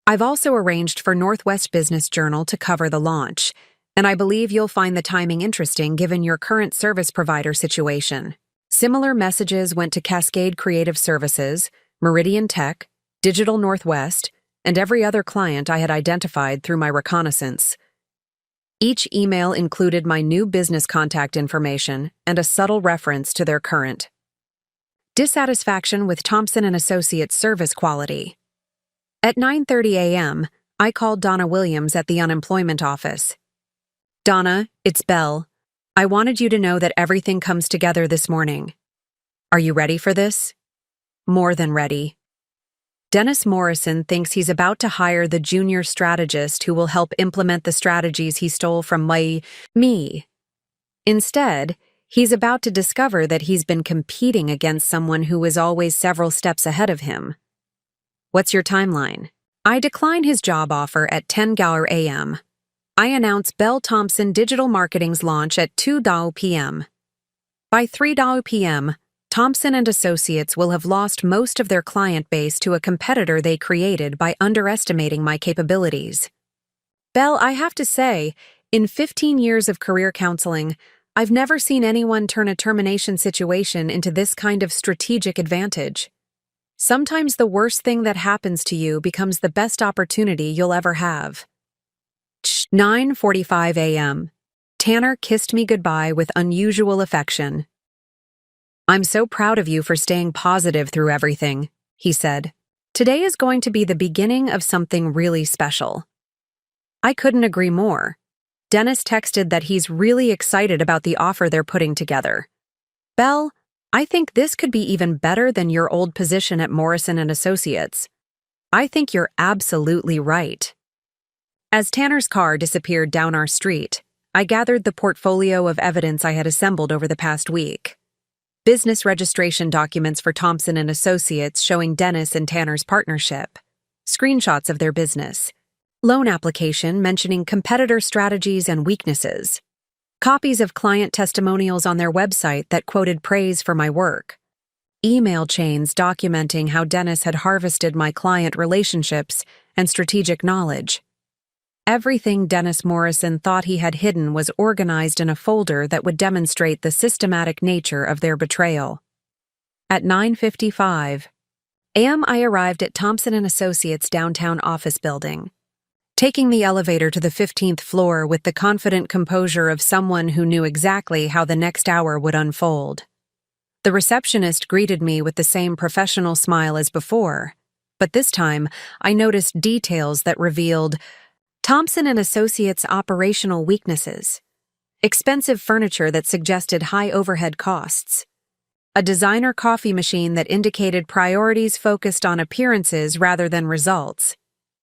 I've also arranged for Northwest Business Journal to cover the launch, and I believe you'll find the timing interesting given your current service provider situation." Similar messages went to Cascade Creative Services, Meridian Tech, Digital Northwest, and every other client I had identified through my reconnaissance. Each email included my new business contact information and a subtle reference to their current. Dissatisfaction with Thompson & Associates service quality. At 9:30 a.m., I called Donna Williams at the unemployment office. "Donna, it's Belle. I wanted you to know that everything comes together this morning. Are you ready for this?" "More than ready." Dennis Morrison thinks he's about to hire the junior strategist who will help implement the strategies he stole from me. Instead, he's about to discover that he's been competing against someone who was always several steps ahead of him. "What's your timeline?" I decline his job offer at 10:00 a.m. I announce Belle Thompson Digital Marketing's launch at 2:00 p.m. By 3:00 p.m., Thompson & Associates will have lost most of their client base to a competitor they created by underestimating my capabilities. Belle, I have to say, in 15 years of career counseling, I've never seen anyone turn a termination situation into this kind of strategic advantage. Sometimes the worst thing that happens to you becomes the best opportunity you'll ever have. 9:45 a.m. Tanner kissed me goodbye with unusual affection. "I'm so proud of you for staying positive through everything," he said. "Today is going to be the beginning of something really special." I couldn't agree more. Dennis texted that he's really excited about the offer they're putting together. "Belle, I think this could be even better than your old position at Morrison & Associates. I think you're absolutely right." As Tanner's car disappeared down our street, I gathered the portfolio of evidence I had assembled over the past week. Business registration documents for Thompson & Associates showing Dennis and Tanner's partnership, screenshots of their business, loan application mentioning competitor strategies and weaknesses, copies of client testimonials on their website that quoted praise for my work, email chains documenting how Dennis had harvested my client relationships and strategic knowledge. Everything Dennis Morrison thought he had hidden was organized in a folder that would demonstrate the systematic nature of their betrayal. At 9:55 a.m., I arrived at Thompson & Associates' downtown office building, taking the elevator to the 15th floor with the confident composure of someone who knew exactly how the next hour would unfold. The receptionist greeted me with the same professional smile as before, but this time I noticed details that revealed Thompson & Associates' operational weaknesses, expensive furniture that suggested high overhead costs, a designer coffee machine that indicated priorities focused on appearances rather than results,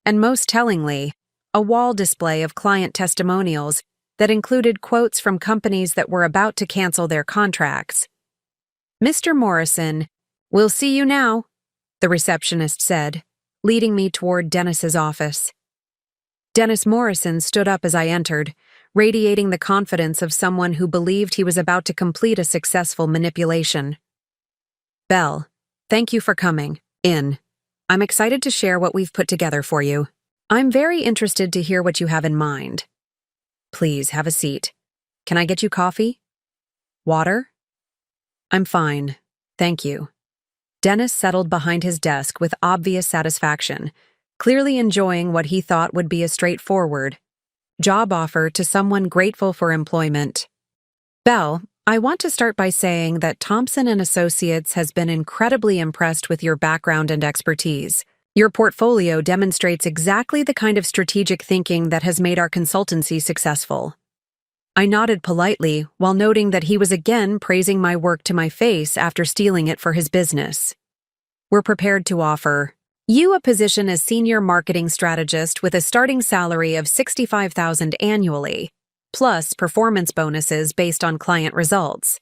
and most tellingly, a wall display of client testimonials that included quotes from companies that were about to cancel their contracts. "Mr. Morrison, we'll see you now," the receptionist said, leading me toward Dennis's office. Dennis Morrison stood up as I entered, radiating the confidence of someone who believed he was about to complete a successful manipulation. "Belle, thank you for coming in. I'm excited to share what we've put together for you. I'm very interested to hear what you have in mind. Please have a seat. Can I get you coffee? Water?" "I'm fine, thank you." Dennis settled behind his desk with obvious satisfaction, clearly enjoying what he thought would be a straightforward job offer to someone grateful for employment. "Belle, I want to start by saying that Thompson & Associates has been incredibly impressed with your background and expertise. Your portfolio demonstrates exactly the kind of strategic thinking that has made our consultancy successful." I nodded politely while noting that he was again praising my work to my face after stealing it for his business. "We're prepared to offer you a position as senior marketing strategist with a starting salary of $65,000 annually, plus performance bonuses based on client results.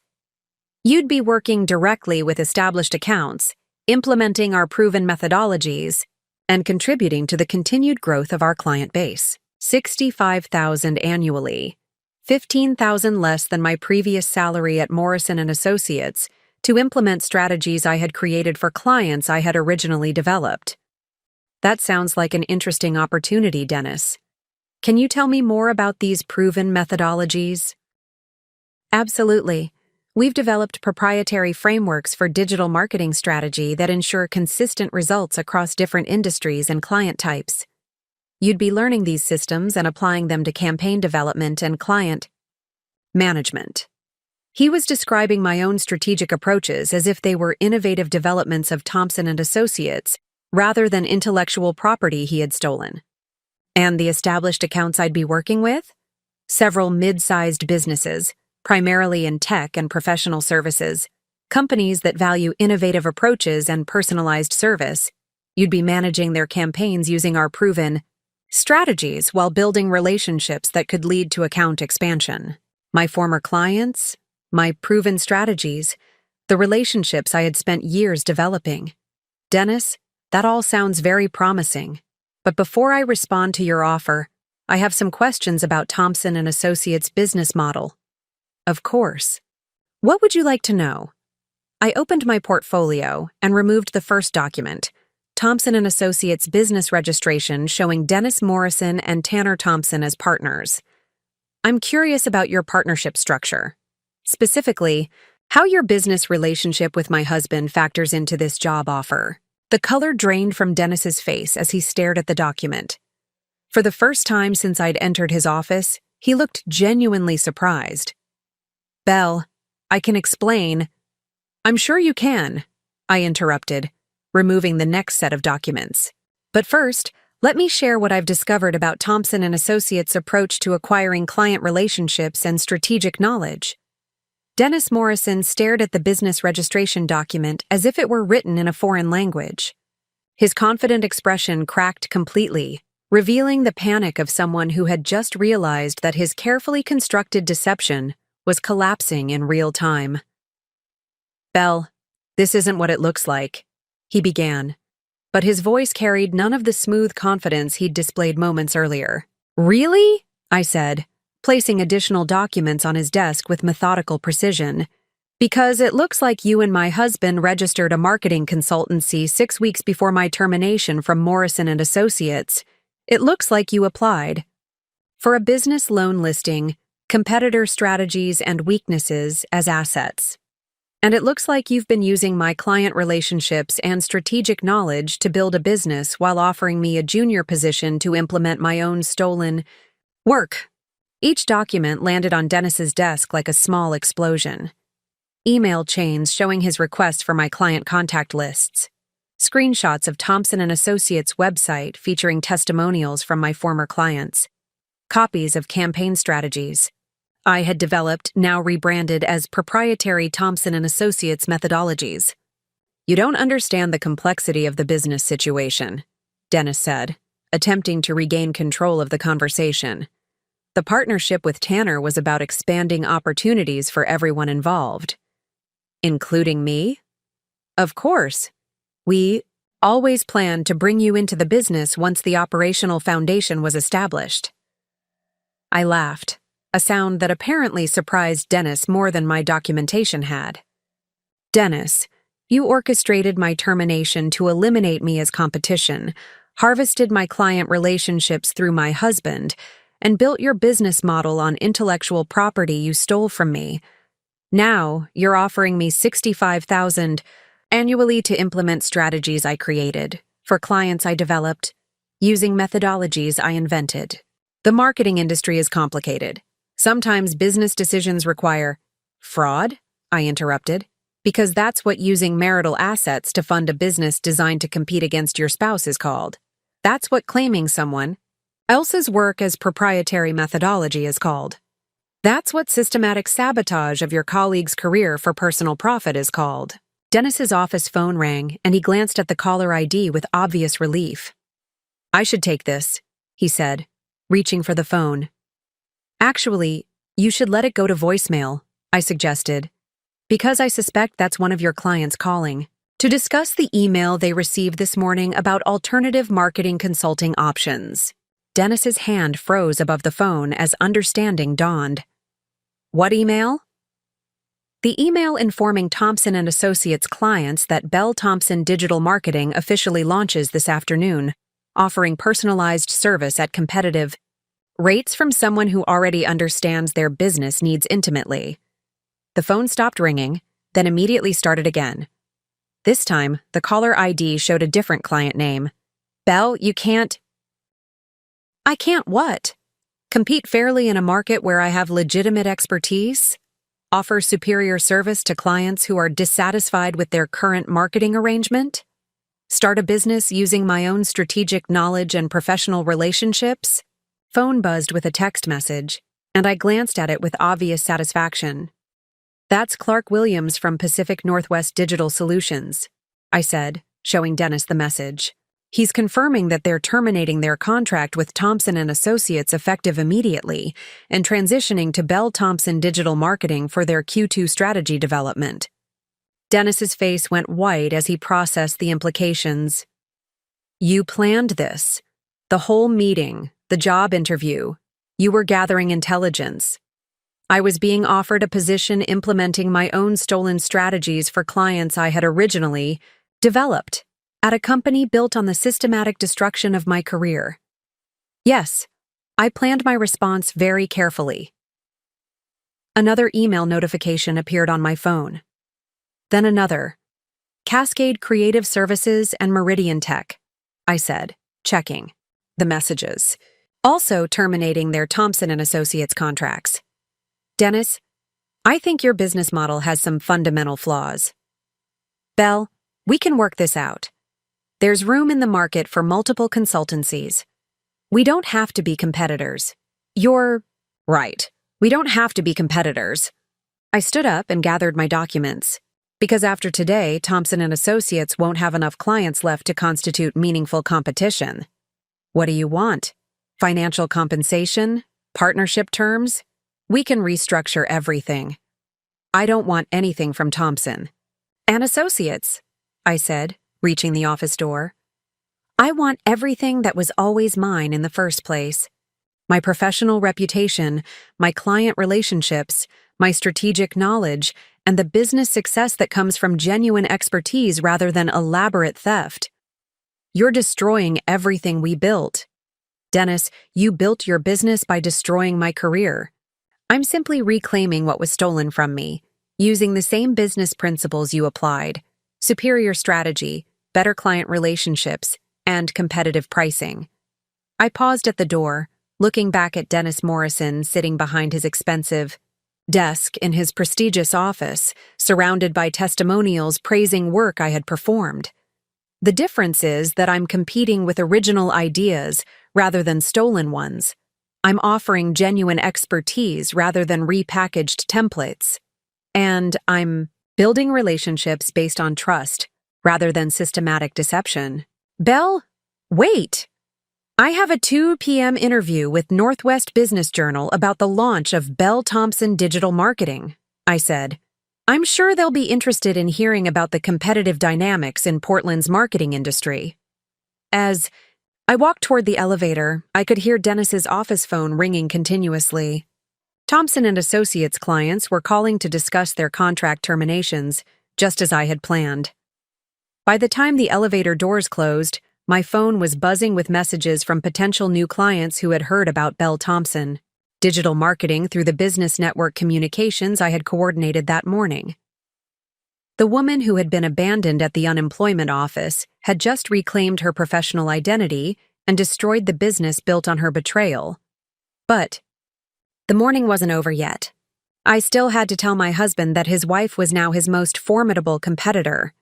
You'd be working directly with established accounts, implementing our proven methodologies, and contributing to the continued growth of our client base. $65,000 annually, $15,000 less than my previous salary at Morrison & Associates, to implement strategies I had created for clients I had originally developed. That sounds like an interesting opportunity, Dennis. Can you tell me more about these proven methodologies? Absolutely. We've developed proprietary frameworks for digital marketing strategy that ensure consistent results across different industries and client types. You'd be learning these systems and applying them to campaign development and client management. He was describing my own strategic approaches as if they were innovative developments of Thompson and Associates rather than intellectual property he had stolen. And the established accounts I'd be working with? Several mid-sized businesses, primarily in tech and professional services, companies that value innovative approaches and personalized service. You'd be managing their campaigns using our proven strategies while building relationships that could lead to account expansion. My former clients, my proven strategies, the relationships I had spent years developing. Dennis, that all sounds very promising. But before I respond to your offer, I have some questions about Thompson and Associates' business model. Of course. What would you like to know? I opened my portfolio and removed the first document, Thompson and Associates business registration showing Dennis Morrison and Tanner Thompson as partners. I'm curious about your partnership structure. Specifically, how your business relationship with my husband factors into this job offer. The color drained from Dennis's face as he stared at the document. For the first time since I'd entered his office, he looked genuinely surprised. Belle, I can explain. I'm sure you can, I interrupted, removing the next set of documents. But first, let me share what I've discovered about Thompson and Associates' approach to acquiring client relationships and strategic knowledge. Dennis Morrison stared at the business registration document as if it were written in a foreign language. His confident expression cracked completely, revealing the panic of someone who had just realized that his carefully constructed deception was collapsing in real time. Belle, this isn't what it looks like, he began, but his voice carried none of the smooth confidence he'd displayed moments earlier. Really? I said, placing additional documents on his desk with methodical precision. Because it looks like you and my husband registered a marketing consultancy 6 weeks before my termination from Morrison and Associates. It looks like you applied for a business loan listing, competitor strategies and weaknesses as assets. And it looks like you've been using my client relationships and strategic knowledge to build a business while offering me a junior position to implement my own stolen work. Each document landed on Dennis's desk like a small explosion. Email chains showing his request for my client contact lists. Screenshots of Thompson and Associates' website featuring testimonials from my former clients. Copies of campaign strategies I had developed, now rebranded as proprietary Thompson and Associates methodologies. You don't understand the complexity of the business situation, Dennis said, attempting to regain control of the conversation. The partnership with Tanner was about expanding opportunities for everyone involved. Including me? Of course. We always planned to bring you into the business once the operational foundation was established. I laughed, a sound that apparently surprised Dennis more than my documentation had. Dennis, you orchestrated my termination to eliminate me as competition, harvested my client relationships through my husband, and built your business model on intellectual property you stole from me. Now, you're offering me $65,000 annually to implement strategies I created, for clients I developed, using methodologies I invented. The marketing industry is complicated. Sometimes business decisions require fraud, I interrupted, because that's what using marital assets to fund a business designed to compete against your spouse is called. That's what claiming someone else's work as proprietary methodology is called. That's what systematic sabotage of your colleague's career for personal profit is called. Dennis's office phone rang, and he glanced at the caller ID with obvious relief. I should take this, he said, reaching for the phone. Actually, you should let it go to voicemail, I suggested, because I suspect that's one of your clients calling to discuss the email they received this morning about alternative marketing consulting options. Dennis's hand froze above the phone as understanding dawned. What email? The email informing Thompson and Associates clients that Bell Thompson Digital Marketing officially launches this afternoon, offering personalized service at competitive rates from someone who already understands their business needs intimately. The phone stopped ringing, then immediately started again. This time, the caller ID showed a different client name. Belle, you can't... I can't what? Compete fairly in a market where I have legitimate expertise? Offer superior service to clients who are dissatisfied with their current marketing arrangement? Start a business using my own strategic knowledge and professional relationships? Phone buzzed with a text message, and I glanced at it with obvious satisfaction. That's Clark Williams from Pacific Northwest Digital Solutions, I said, showing Dennis the message. He's confirming that they're terminating their contract with Thompson & Associates effective immediately and transitioning to Bell Thompson Digital Marketing for their Q2 strategy development. Dennis's face went white as he processed the implications. You planned this. The whole meeting, the job interview. You were gathering intelligence. I was being offered a position implementing my own stolen strategies for clients I had originally developed at a company built on the systematic destruction of my career. Yes, I planned my response very carefully. Another email notification appeared on my phone. Then another. Cascade Creative Services and Meridian Tech, I said, checking the messages. Also terminating their Thompson & Associates contracts. Dennis, I think your business model has some fundamental flaws. Belle, we can work this out. There's room in the market for multiple consultancies. We don't have to be competitors. You're right. We don't have to be competitors. I stood up and gathered my documents. Because after today, Thompson & Associates won't have enough clients left to constitute meaningful competition. What do you want? Financial compensation? Partnership terms? We can restructure everything. I don't want anything from Thompson & Associates, I said, reaching the office door. I want everything that was always mine in the first place. My professional reputation, my client relationships, my strategic knowledge, and the business success that comes from genuine expertise rather than elaborate theft. You're destroying everything we built. Dennis, you built your business by destroying my career. I'm simply reclaiming what was stolen from me, using the same business principles you applied: superior strategy, better client relationships, and competitive pricing. I paused at the door, looking back at Dennis Morrison sitting behind his expensive desk in his prestigious office, surrounded by testimonials praising work I had performed. The difference is that I'm competing with original ideas rather than stolen ones. I'm offering genuine expertise rather than repackaged templates. And I'm building relationships based on trust rather than systematic deception. Belle, wait! I have a 2 p.m. interview with Northwest Business Journal about the launch of Bell Thompson Digital Marketing, I said. I'm sure they'll be interested in hearing about the competitive dynamics in Portland's marketing industry. As I walked toward the elevator, I could hear Dennis's office phone ringing continuously. Thompson & Associates clients were calling to discuss their contract terminations, just as I had planned. By the time the elevator doors closed, my phone was buzzing with messages from potential new clients who had heard about Bell Thompson Digital Marketing through the business network communications I had coordinated that morning. The woman who had been abandoned at the unemployment office had just reclaimed her professional identity and destroyed the business built on her betrayal. But the morning wasn't over yet. I still had to tell my husband that his wife was now his most formidable competitor.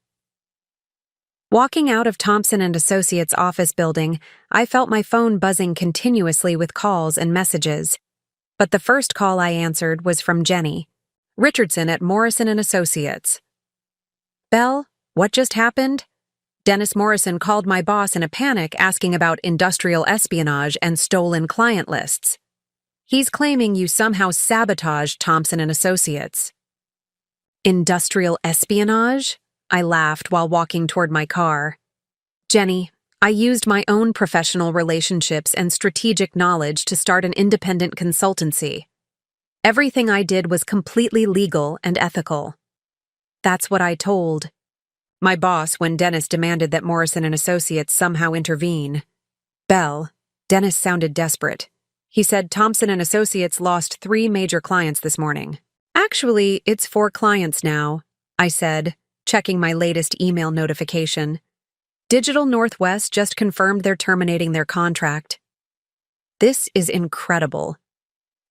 Walking out of Thompson & Associates' office building, I felt my phone buzzing continuously with calls and messages. But the first call I answered was from Jenny Richardson at Morrison & Associates. Belle, what just happened? Dennis Morrison called my boss in a panic asking about industrial espionage and stolen client lists. He's claiming you somehow sabotaged Thompson & Associates. Industrial espionage? I laughed while walking toward my car. Jenny, I used my own professional relationships and strategic knowledge to start an independent consultancy. Everything I did was completely legal and ethical. That's what I told my boss when Dennis demanded that Morrison & Associates somehow intervene. Belle, Dennis sounded desperate. He said Thompson & Associates lost 3 major clients this morning. Actually, it's for clients now, I said, checking my latest email notification. Digital Northwest just confirmed they're terminating their contract. This is incredible.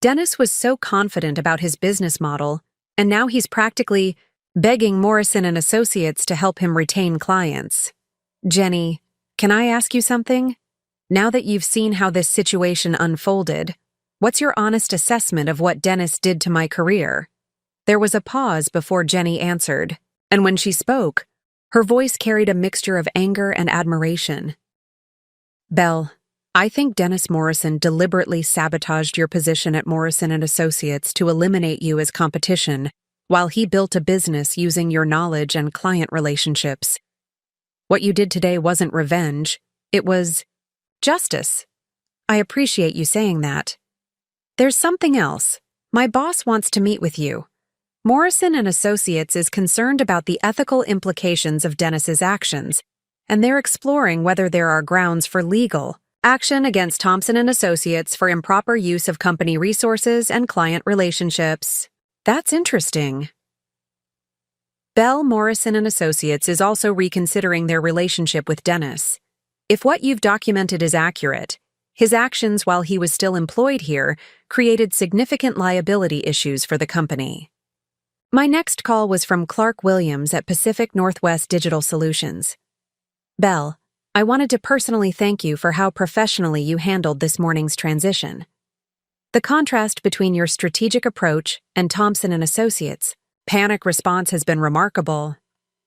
Dennis was so confident about his business model, and now he's practically begging Morrison and Associates to help him retain clients. Jenny, can I ask you something? Now that you've seen how this situation unfolded, what's your honest assessment of what Dennis did to my career? There was a pause before Jenny answered, and when she spoke, her voice carried a mixture of anger and admiration. Belle, I think Dennis Morrison deliberately sabotaged your position at Morrison and Associates to eliminate you as competition, while he built a business using your knowledge and client relationships. What you did today wasn't revenge, it was justice. I appreciate you saying that. There's something else. My boss wants to meet with you. Morrison and Associates is concerned about the ethical implications of Dennis's actions, and they're exploring whether there are grounds for legal action against Thompson and Associates for improper use of company resources and client relationships. That's interesting. Belle Morrison and Associates is also reconsidering their relationship with Dennis. If what you've documented is accurate, his actions while he was still employed here created significant liability issues for the company. My next call was from Clark Williams at Pacific Northwest Digital Solutions. Belle, I wanted to personally thank you for how professionally you handled this morning's transition. The contrast between your strategic approach and Thompson and Associates' panic response has been remarkable.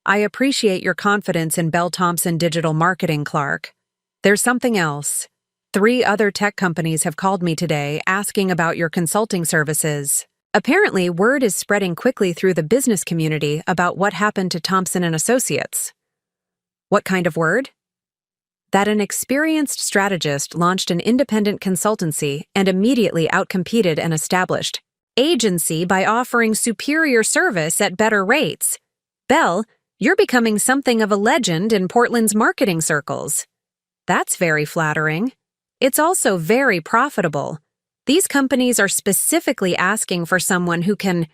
I appreciate your confidence in Belle Thompson Digital Marketing, Clark. There's something else. 3 other tech companies have called me today asking about your consulting services. Apparently, word is spreading quickly through the business community about what happened to Thompson and Associates. What kind of word? That an experienced strategist launched an independent consultancy and immediately outcompeted an established agency by offering superior service at better rates. Belle, you're becoming something of a legend in Portland's marketing circles. That's very flattering. It's also very profitable. These companies are specifically asking for someone who can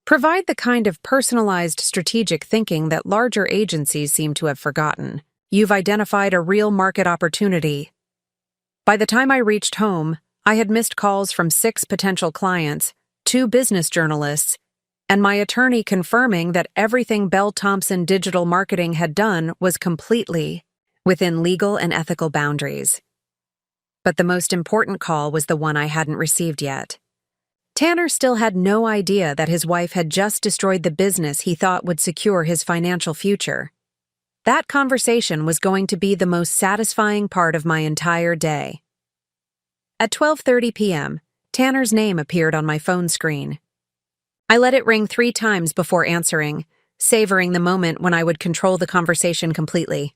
provide the kind of personalized strategic thinking that larger agencies seem to have forgotten. You've identified a real market opportunity. By the time I reached home, I had missed calls from 6 potential clients, 2 business journalists, and my attorney confirming that everything Belle Thompson Digital Marketing had done was completely within legal and ethical boundaries. But the most important call was the one I hadn't received yet. Tanner still had no idea that his wife had just destroyed the business he thought would secure his financial future. That conversation was going to be the most satisfying part of my entire day. At 12:30 p.m., Tanner's name appeared on my phone screen. I let it ring 3 times before answering, savoring the moment when I would control the conversation completely.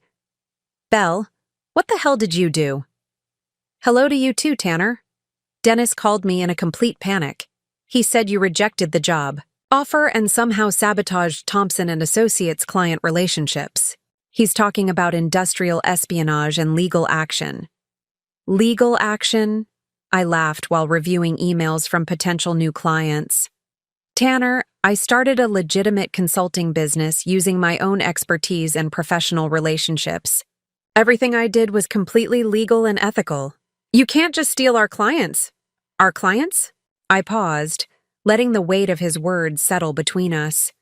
Belle, what the hell did you do? Hello to you too, Tanner. Dennis called me in a complete panic. He said you rejected the job offer and somehow sabotaged Thompson and Associates client relationships. He's talking about industrial espionage and legal action. Legal action? I laughed while reviewing emails from potential new clients. Tanner, I started a legitimate consulting business using my own expertise and professional relationships. Everything I did was completely legal and ethical. You can't just steal our clients. Our clients? I paused, letting the weight of his words settle between us.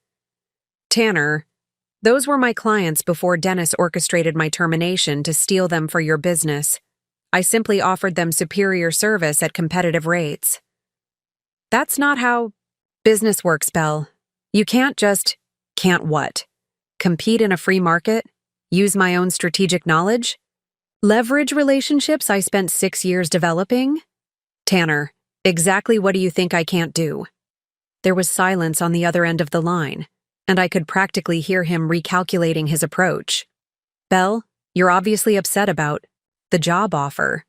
Tanner, those were my clients before Dennis orchestrated my termination to steal them for your business. I simply offered them superior service at competitive rates. That's not how business works, Belle. You can't just, can't what? Compete in a free market? Use my own strategic knowledge? Leverage relationships I spent 6 years developing? Tanner, exactly what do you think I can't do? There was silence on the other end of the line, and I could practically hear him recalculating his approach. Belle, you're obviously upset about the job offer.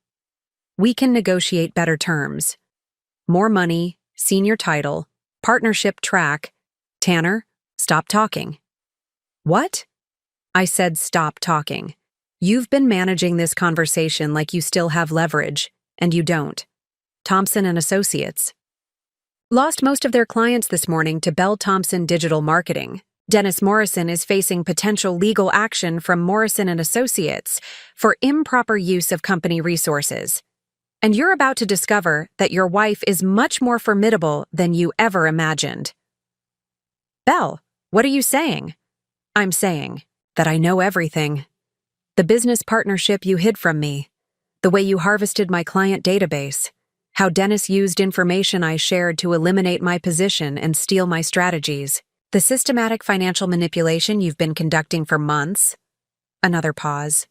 We can negotiate better terms. More money, senior title, partnership track. Tanner, stop talking. What? I said stop talking. You've been managing this conversation like you still have leverage, and you don't. Thompson and Associates. lost most of their clients this morning to Bell Thompson Digital Marketing. Dennis Morrison is facing potential legal action from Morrison and Associates for improper use of company resources. And you're about to discover that your wife is much more formidable than you ever imagined. Bell, what are you saying? I'm saying that I know everything. The business partnership you hid from me, the way you harvested my client database, how Dennis used information I shared to eliminate my position and steal my strategies, the systematic financial manipulation you've been conducting for months. Another pause.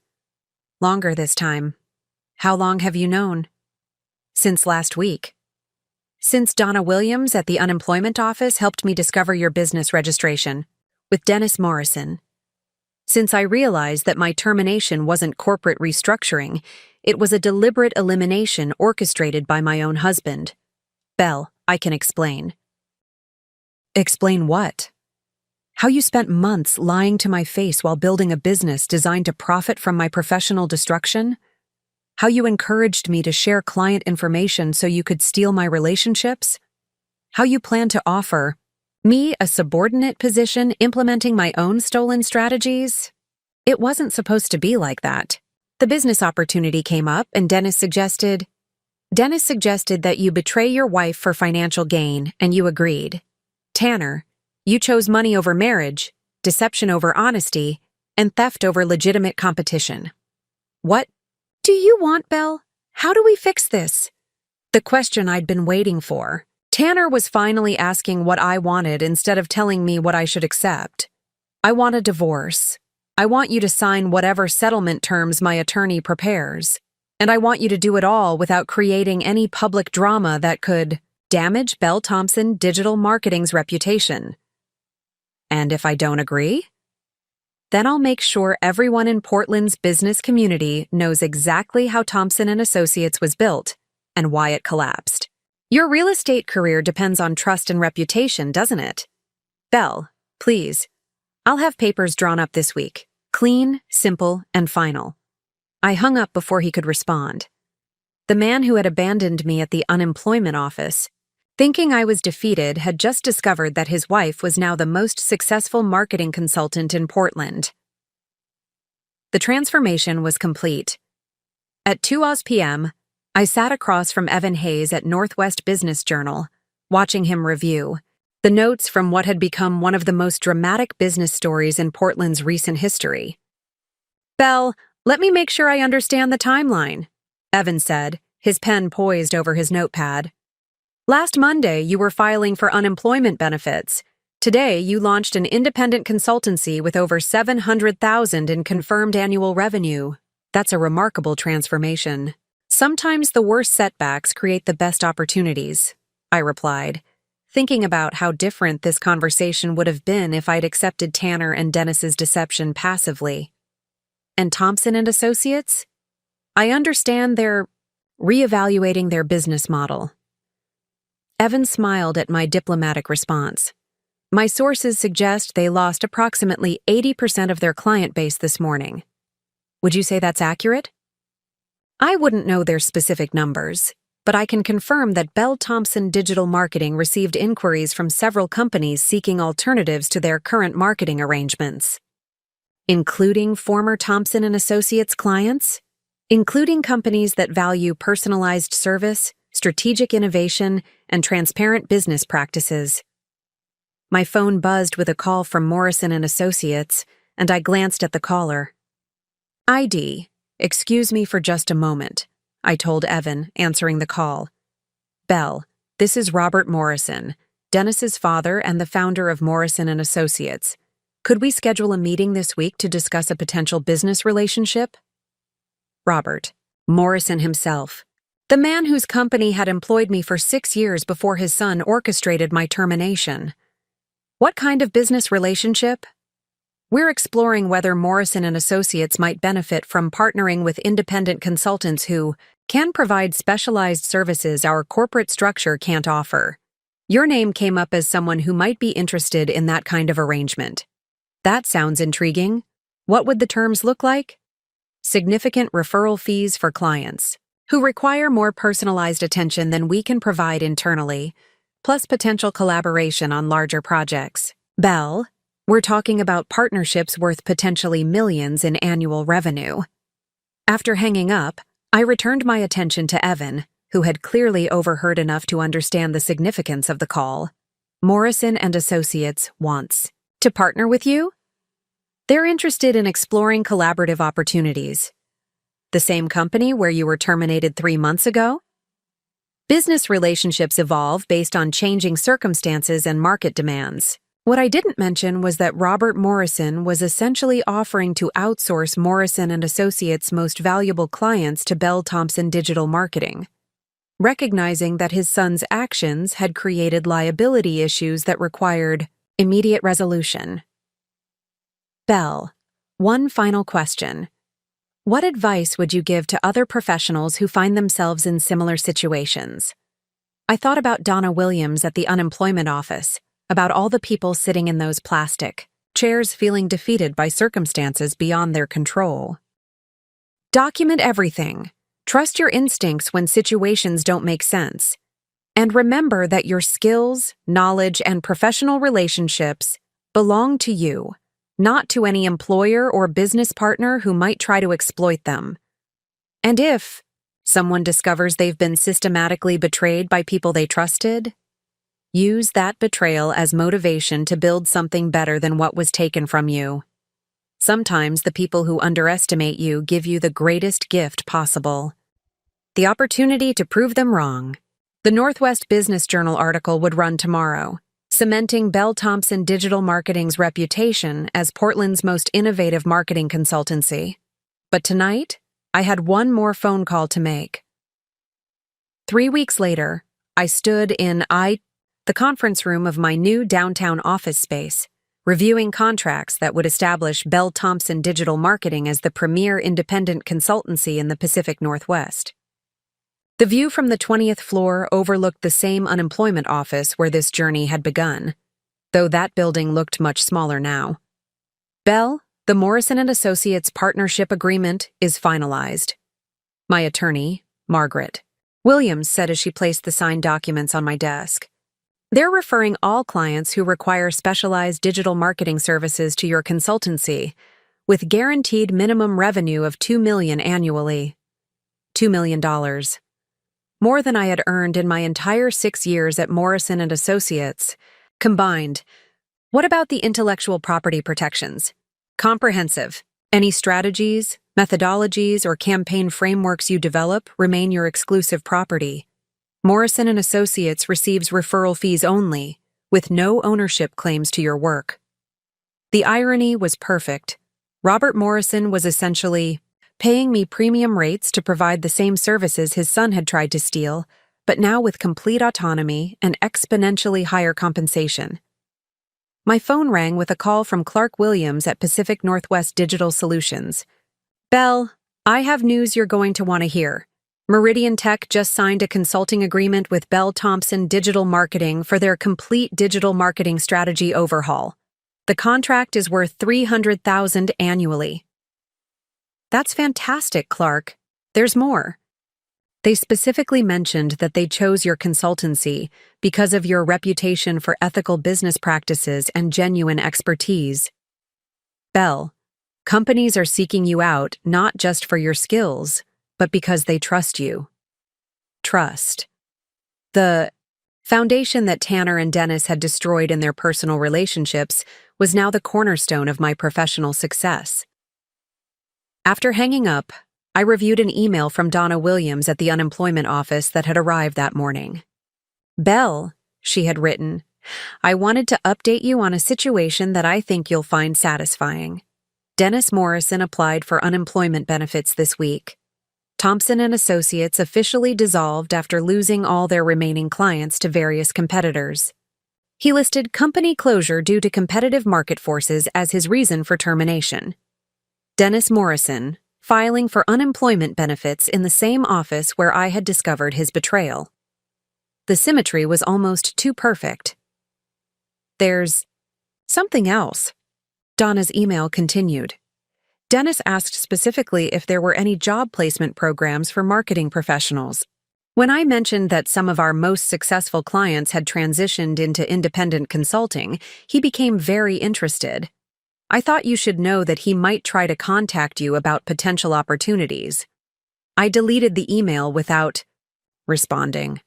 Longer this time. How long have you known? Since last week. Since Donna Williams at the unemployment office helped me discover your business registration with Dennis Morrison. Since I realized that my termination wasn't corporate restructuring, it was a deliberate elimination orchestrated by my own husband. Bell, I can explain. Explain what? How you spent months lying to my face while building a business designed to profit from my professional destruction? How you encouraged me to share client information so you could steal my relationships? How you plan to offer me a subordinate position implementing my own stolen strategies? It wasn't supposed to be like that. The business opportunity came up and Dennis suggested that you betray your wife for financial gain, and you agreed. Tanner, you chose money over marriage, deception over honesty, and theft over legitimate competition. What do you want, Bell? How do we fix this? The question I'd been waiting for. Tanner was finally asking what I wanted instead of telling me what I should accept. I want a divorce. I want you to sign whatever settlement terms my attorney prepares. And I want you to do it all without creating any public drama that could damage Bell Thompson Digital Marketing's reputation. And if I don't agree? Then I'll make sure everyone in Portland's business community knows exactly how Thompson and Associates was built and why it collapsed. Your real estate career depends on trust and reputation, doesn't it? Bell, please. I'll have papers drawn up this week. Clean, simple, and final. I hung up before he could respond. The man who had abandoned me at the unemployment office, thinking I was defeated, had just discovered that his wife was now the most successful marketing consultant in Portland. The transformation was complete. At 2 p.m., I sat across from Evan Hayes at Northwest Business Journal, watching him review the notes from what had become one of the most dramatic business stories in Portland's recent history. Bell, let me make sure I understand the timeline, Evan said, his pen poised over his notepad. Last Monday, you were filing for unemployment benefits. Today, you launched an independent consultancy with over $700,000 in confirmed annual revenue. That's a remarkable transformation. Sometimes the worst setbacks create the best opportunities, I replied, thinking about how different this conversation would have been if I'd accepted Tanner and Dennis's deception passively. And Thompson and Associates? I understand they're reevaluating their business model. Evan smiled at my diplomatic response. My sources suggest they lost approximately 80% of their client base this morning. Would you say that's accurate? I wouldn't know their specific numbers, but I can confirm that Bell Thompson Digital Marketing received inquiries from several companies seeking alternatives to their current marketing arrangements. Including former Thompson and Associates clients? Including companies that value personalized service, strategic innovation, and transparent business practices. My phone buzzed with a call from Morrison and Associates, and I glanced at the caller. ID, excuse me for just a moment, I told Evan, answering the call. Bell, this is Robert Morrison, Dennis's father and the founder of Morrison and Associates. Could we schedule a meeting this week to discuss a potential business relationship? Robert, Morrison himself, the man whose company had employed me for 6 years before his son orchestrated my termination. What kind of business relationship? We're exploring whether Morrison and Associates might benefit from partnering with independent consultants who can provide specialized services our corporate structure can't offer. Your name came up as someone who might be interested in that kind of arrangement. That sounds intriguing. What would the terms look like? Significant referral fees for clients who require more personalized attention than we can provide internally, plus potential collaboration on larger projects. Belle, we're talking about partnerships worth potentially millions in annual revenue. After hanging up, I returned my attention to Evan, who had clearly overheard enough to understand the significance of the call. Morrison and Associates wants to partner with you? They're interested in exploring collaborative opportunities. The same company where you were terminated 3 months ago? Business relationships evolve based on changing circumstances and market demands. What I didn't mention was that Robert Morrison was essentially offering to outsource Morrison and Associates' most valuable clients to Bell Thompson Digital Marketing, recognizing that his son's actions had created liability issues that required immediate resolution. Bell, one final question. What advice would you give to other professionals who find themselves in similar situations? I thought about Donna Williams at the unemployment office, about all the people sitting in those plastic chairs feeling defeated by circumstances beyond their control. Document everything. Trust your instincts when situations don't make sense. And remember that your skills, knowledge, and professional relationships belong to you, not to any employer or business partner who might try to exploit them. And if someone discovers they've been systematically betrayed by people they trusted, use that betrayal as motivation to build something better than what was taken from you. Sometimes the people who underestimate you give you the greatest gift possible: the opportunity to prove them wrong. The Northwest Business Journal article would run tomorrow, cementing Bell Thompson Digital Marketing's reputation as Portland's most innovative marketing consultancy. But tonight, I had one more phone call to make. 3 weeks later, I stood in the conference room of my new downtown office space, reviewing contracts that would establish Bell Thompson Digital Marketing as the premier independent consultancy in the Pacific Northwest. The view from the 20th floor overlooked the same unemployment office where this journey had begun, though that building looked much smaller now. Bell, the Morrison and Associates partnership agreement is finalized. My attorney, Margaret Williams, said as she placed the signed documents on my desk. They're referring all clients who require specialized digital marketing services to your consultancy, with guaranteed minimum revenue of $2 million annually. $2 million. More than I had earned in my entire 6 years at Morrison and Associates, combined. What about the intellectual property protections? Comprehensive. Any strategies, methodologies, or campaign frameworks you develop remain your exclusive property. Morrison and Associates receives referral fees only, with no ownership claims to your work. The irony was perfect. Robert Morrison was essentially paying me premium rates to provide the same services his son had tried to steal, but now with complete autonomy and exponentially higher compensation. My phone rang with a call from Clark Williams at Pacific Northwest Digital Solutions. Bell, I have news you're going to want to hear. Meridian Tech just signed a consulting agreement with Bell Thompson Digital Marketing for their complete digital marketing strategy overhaul. The contract is worth $300,000 annually. That's fantastic, Clark. There's more. They specifically mentioned that they chose your consultancy because of your reputation for ethical business practices and genuine expertise. Bell, companies are seeking you out not just for your skills, but because they trust you. Trust. The foundation that Tanner and Dennis had destroyed in their personal relationships was now the cornerstone of my professional success. After hanging up, I reviewed an email from Donna Williams at the unemployment office that had arrived that morning. Bell, she had written, I wanted to update you on a situation that I think you'll find satisfying. Dennis Morrison applied for unemployment benefits this week. Thompson and Associates officially dissolved after losing all their remaining clients to various competitors. He listed company closure due to competitive market forces as his reason for termination. Dennis Morrison, filing for unemployment benefits in the same office where I had discovered his betrayal. The symmetry was almost too perfect. There's something else. Donna's email continued. Dennis asked specifically if there were any job placement programs for marketing professionals. When I mentioned that some of our most successful clients had transitioned into independent consulting, he became very interested. I thought you should know that he might try to contact you about potential opportunities. I deleted the email without responding.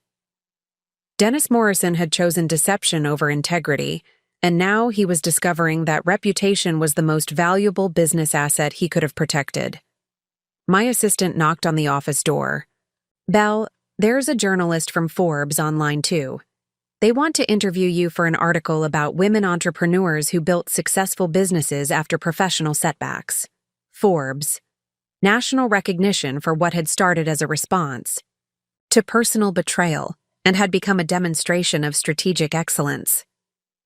Dennis Morrison had chosen deception over integrity, and now he was discovering that reputation was the most valuable business asset he could have protected. My assistant knocked on the office door. "Belle, there's a journalist from Forbes on line 2. They want to interview you for an article about women entrepreneurs who built successful businesses after professional setbacks." Forbes. National recognition for what had started as a response to personal betrayal and had become a demonstration of strategic excellence.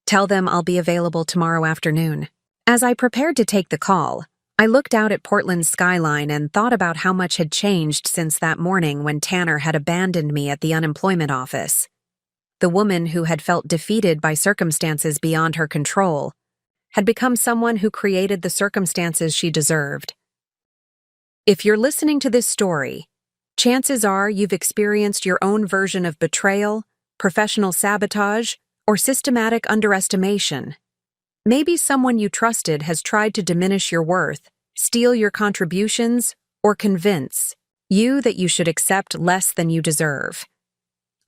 "Tell them I'll be available tomorrow afternoon." As I prepared to take the call, I looked out at Portland's skyline and thought about how much had changed since that morning when Tanner had abandoned me at the unemployment office. The woman who had felt defeated by circumstances beyond her control had become someone who created the circumstances she deserved. If you're listening to this story, chances are you've experienced your own version of betrayal, professional sabotage, or systematic underestimation. Maybe someone you trusted has tried to diminish your worth, steal your contributions, or convince you that you should accept less than you deserve.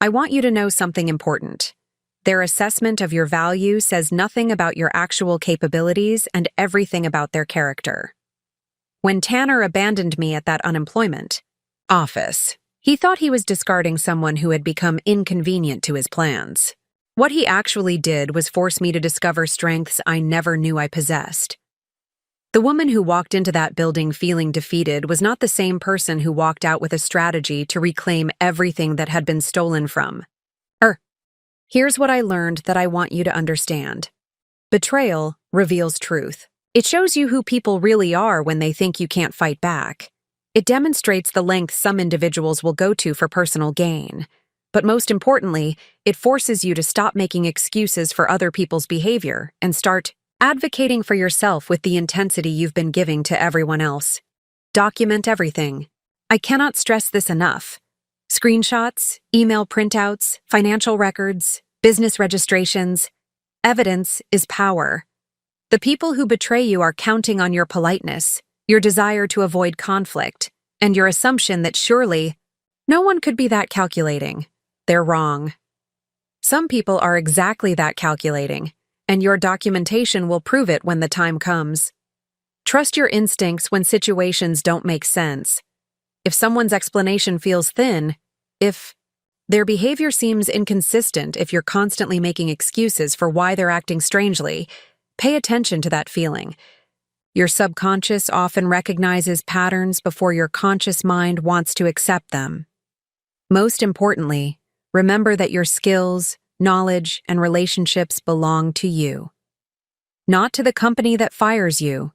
I want you to know something important. Their assessment of your value says nothing about your actual capabilities and everything about their character. When Tanner abandoned me at that unemployment office, he thought he was discarding someone who had become inconvenient to his plans. What he actually did was force me to discover strengths I never knew I possessed. The woman who walked into that building feeling defeated was not the same person who walked out with a strategy to reclaim everything that had been stolen from her. Here's what I learned that I want you to understand. Betrayal reveals truth. It shows you who people really are when they think you can't fight back. It demonstrates the lengths some individuals will go to for personal gain. But most importantly, it forces you to stop making excuses for other people's behavior and start advocating for yourself with the intensity you've been giving to everyone else. Document everything. I cannot stress this enough. Screenshots, email printouts, financial records, business registrations. Evidence is power. The people who betray you are counting on your politeness, your desire to avoid conflict, and your assumption that surely no one could be that calculating. They're wrong. Some people are exactly that calculating, and your documentation will prove it when the time comes. Trust your instincts when situations don't make sense. If someone's explanation feels thin, if their behavior seems inconsistent, if you're constantly making excuses for why they're acting strangely, pay attention to that feeling. Your subconscious often recognizes patterns before your conscious mind wants to accept them. Most importantly, remember that your skills, knowledge, and relationships belong to you. Not to the company that fires you.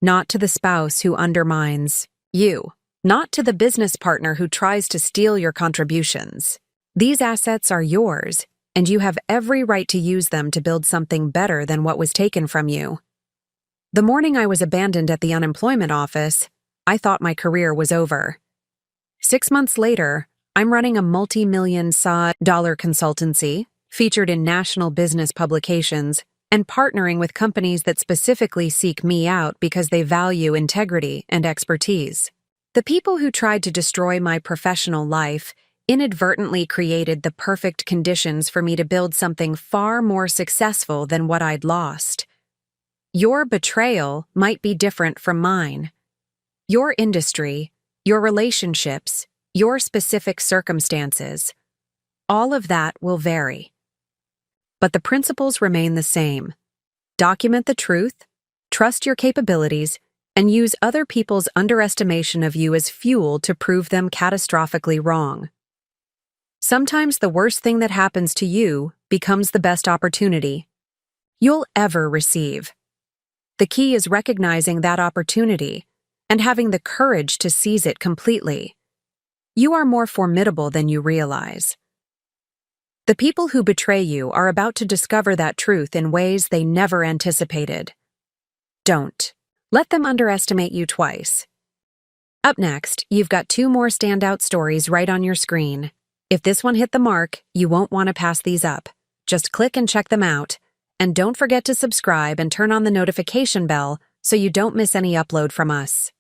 Not to the spouse who undermines you. Not to the business partner who tries to steal your contributions. These assets are yours, and you have every right to use them to build something better than what was taken from you. The morning I was abandoned at the unemployment office, I thought my career was over. 6 months later, I'm running a multi-million-dollar consultancy, featured in national business publications, and partnering with companies that specifically seek me out because they value integrity and expertise. The people who tried to destroy my professional life inadvertently created the perfect conditions for me to build something far more successful than what I'd lost. Your betrayal might be different from mine. Your industry, your relationships, your specific circumstances, all of that will vary. But the principles remain the same. Document the truth, trust your capabilities, and use other people's underestimation of you as fuel to prove them catastrophically wrong. Sometimes the worst thing that happens to you becomes the best opportunity you'll ever receive. The key is recognizing that opportunity and having the courage to seize it completely. You are more formidable than you realize. The people who betray you are about to discover that truth in ways they never anticipated. Don't let them underestimate you twice. Up next, you've got 2 more standout stories right on your screen. If this one hit the mark, you won't want to pass these up. Just click and check them out. And don't forget to subscribe and turn on the notification bell so you don't miss any upload from us.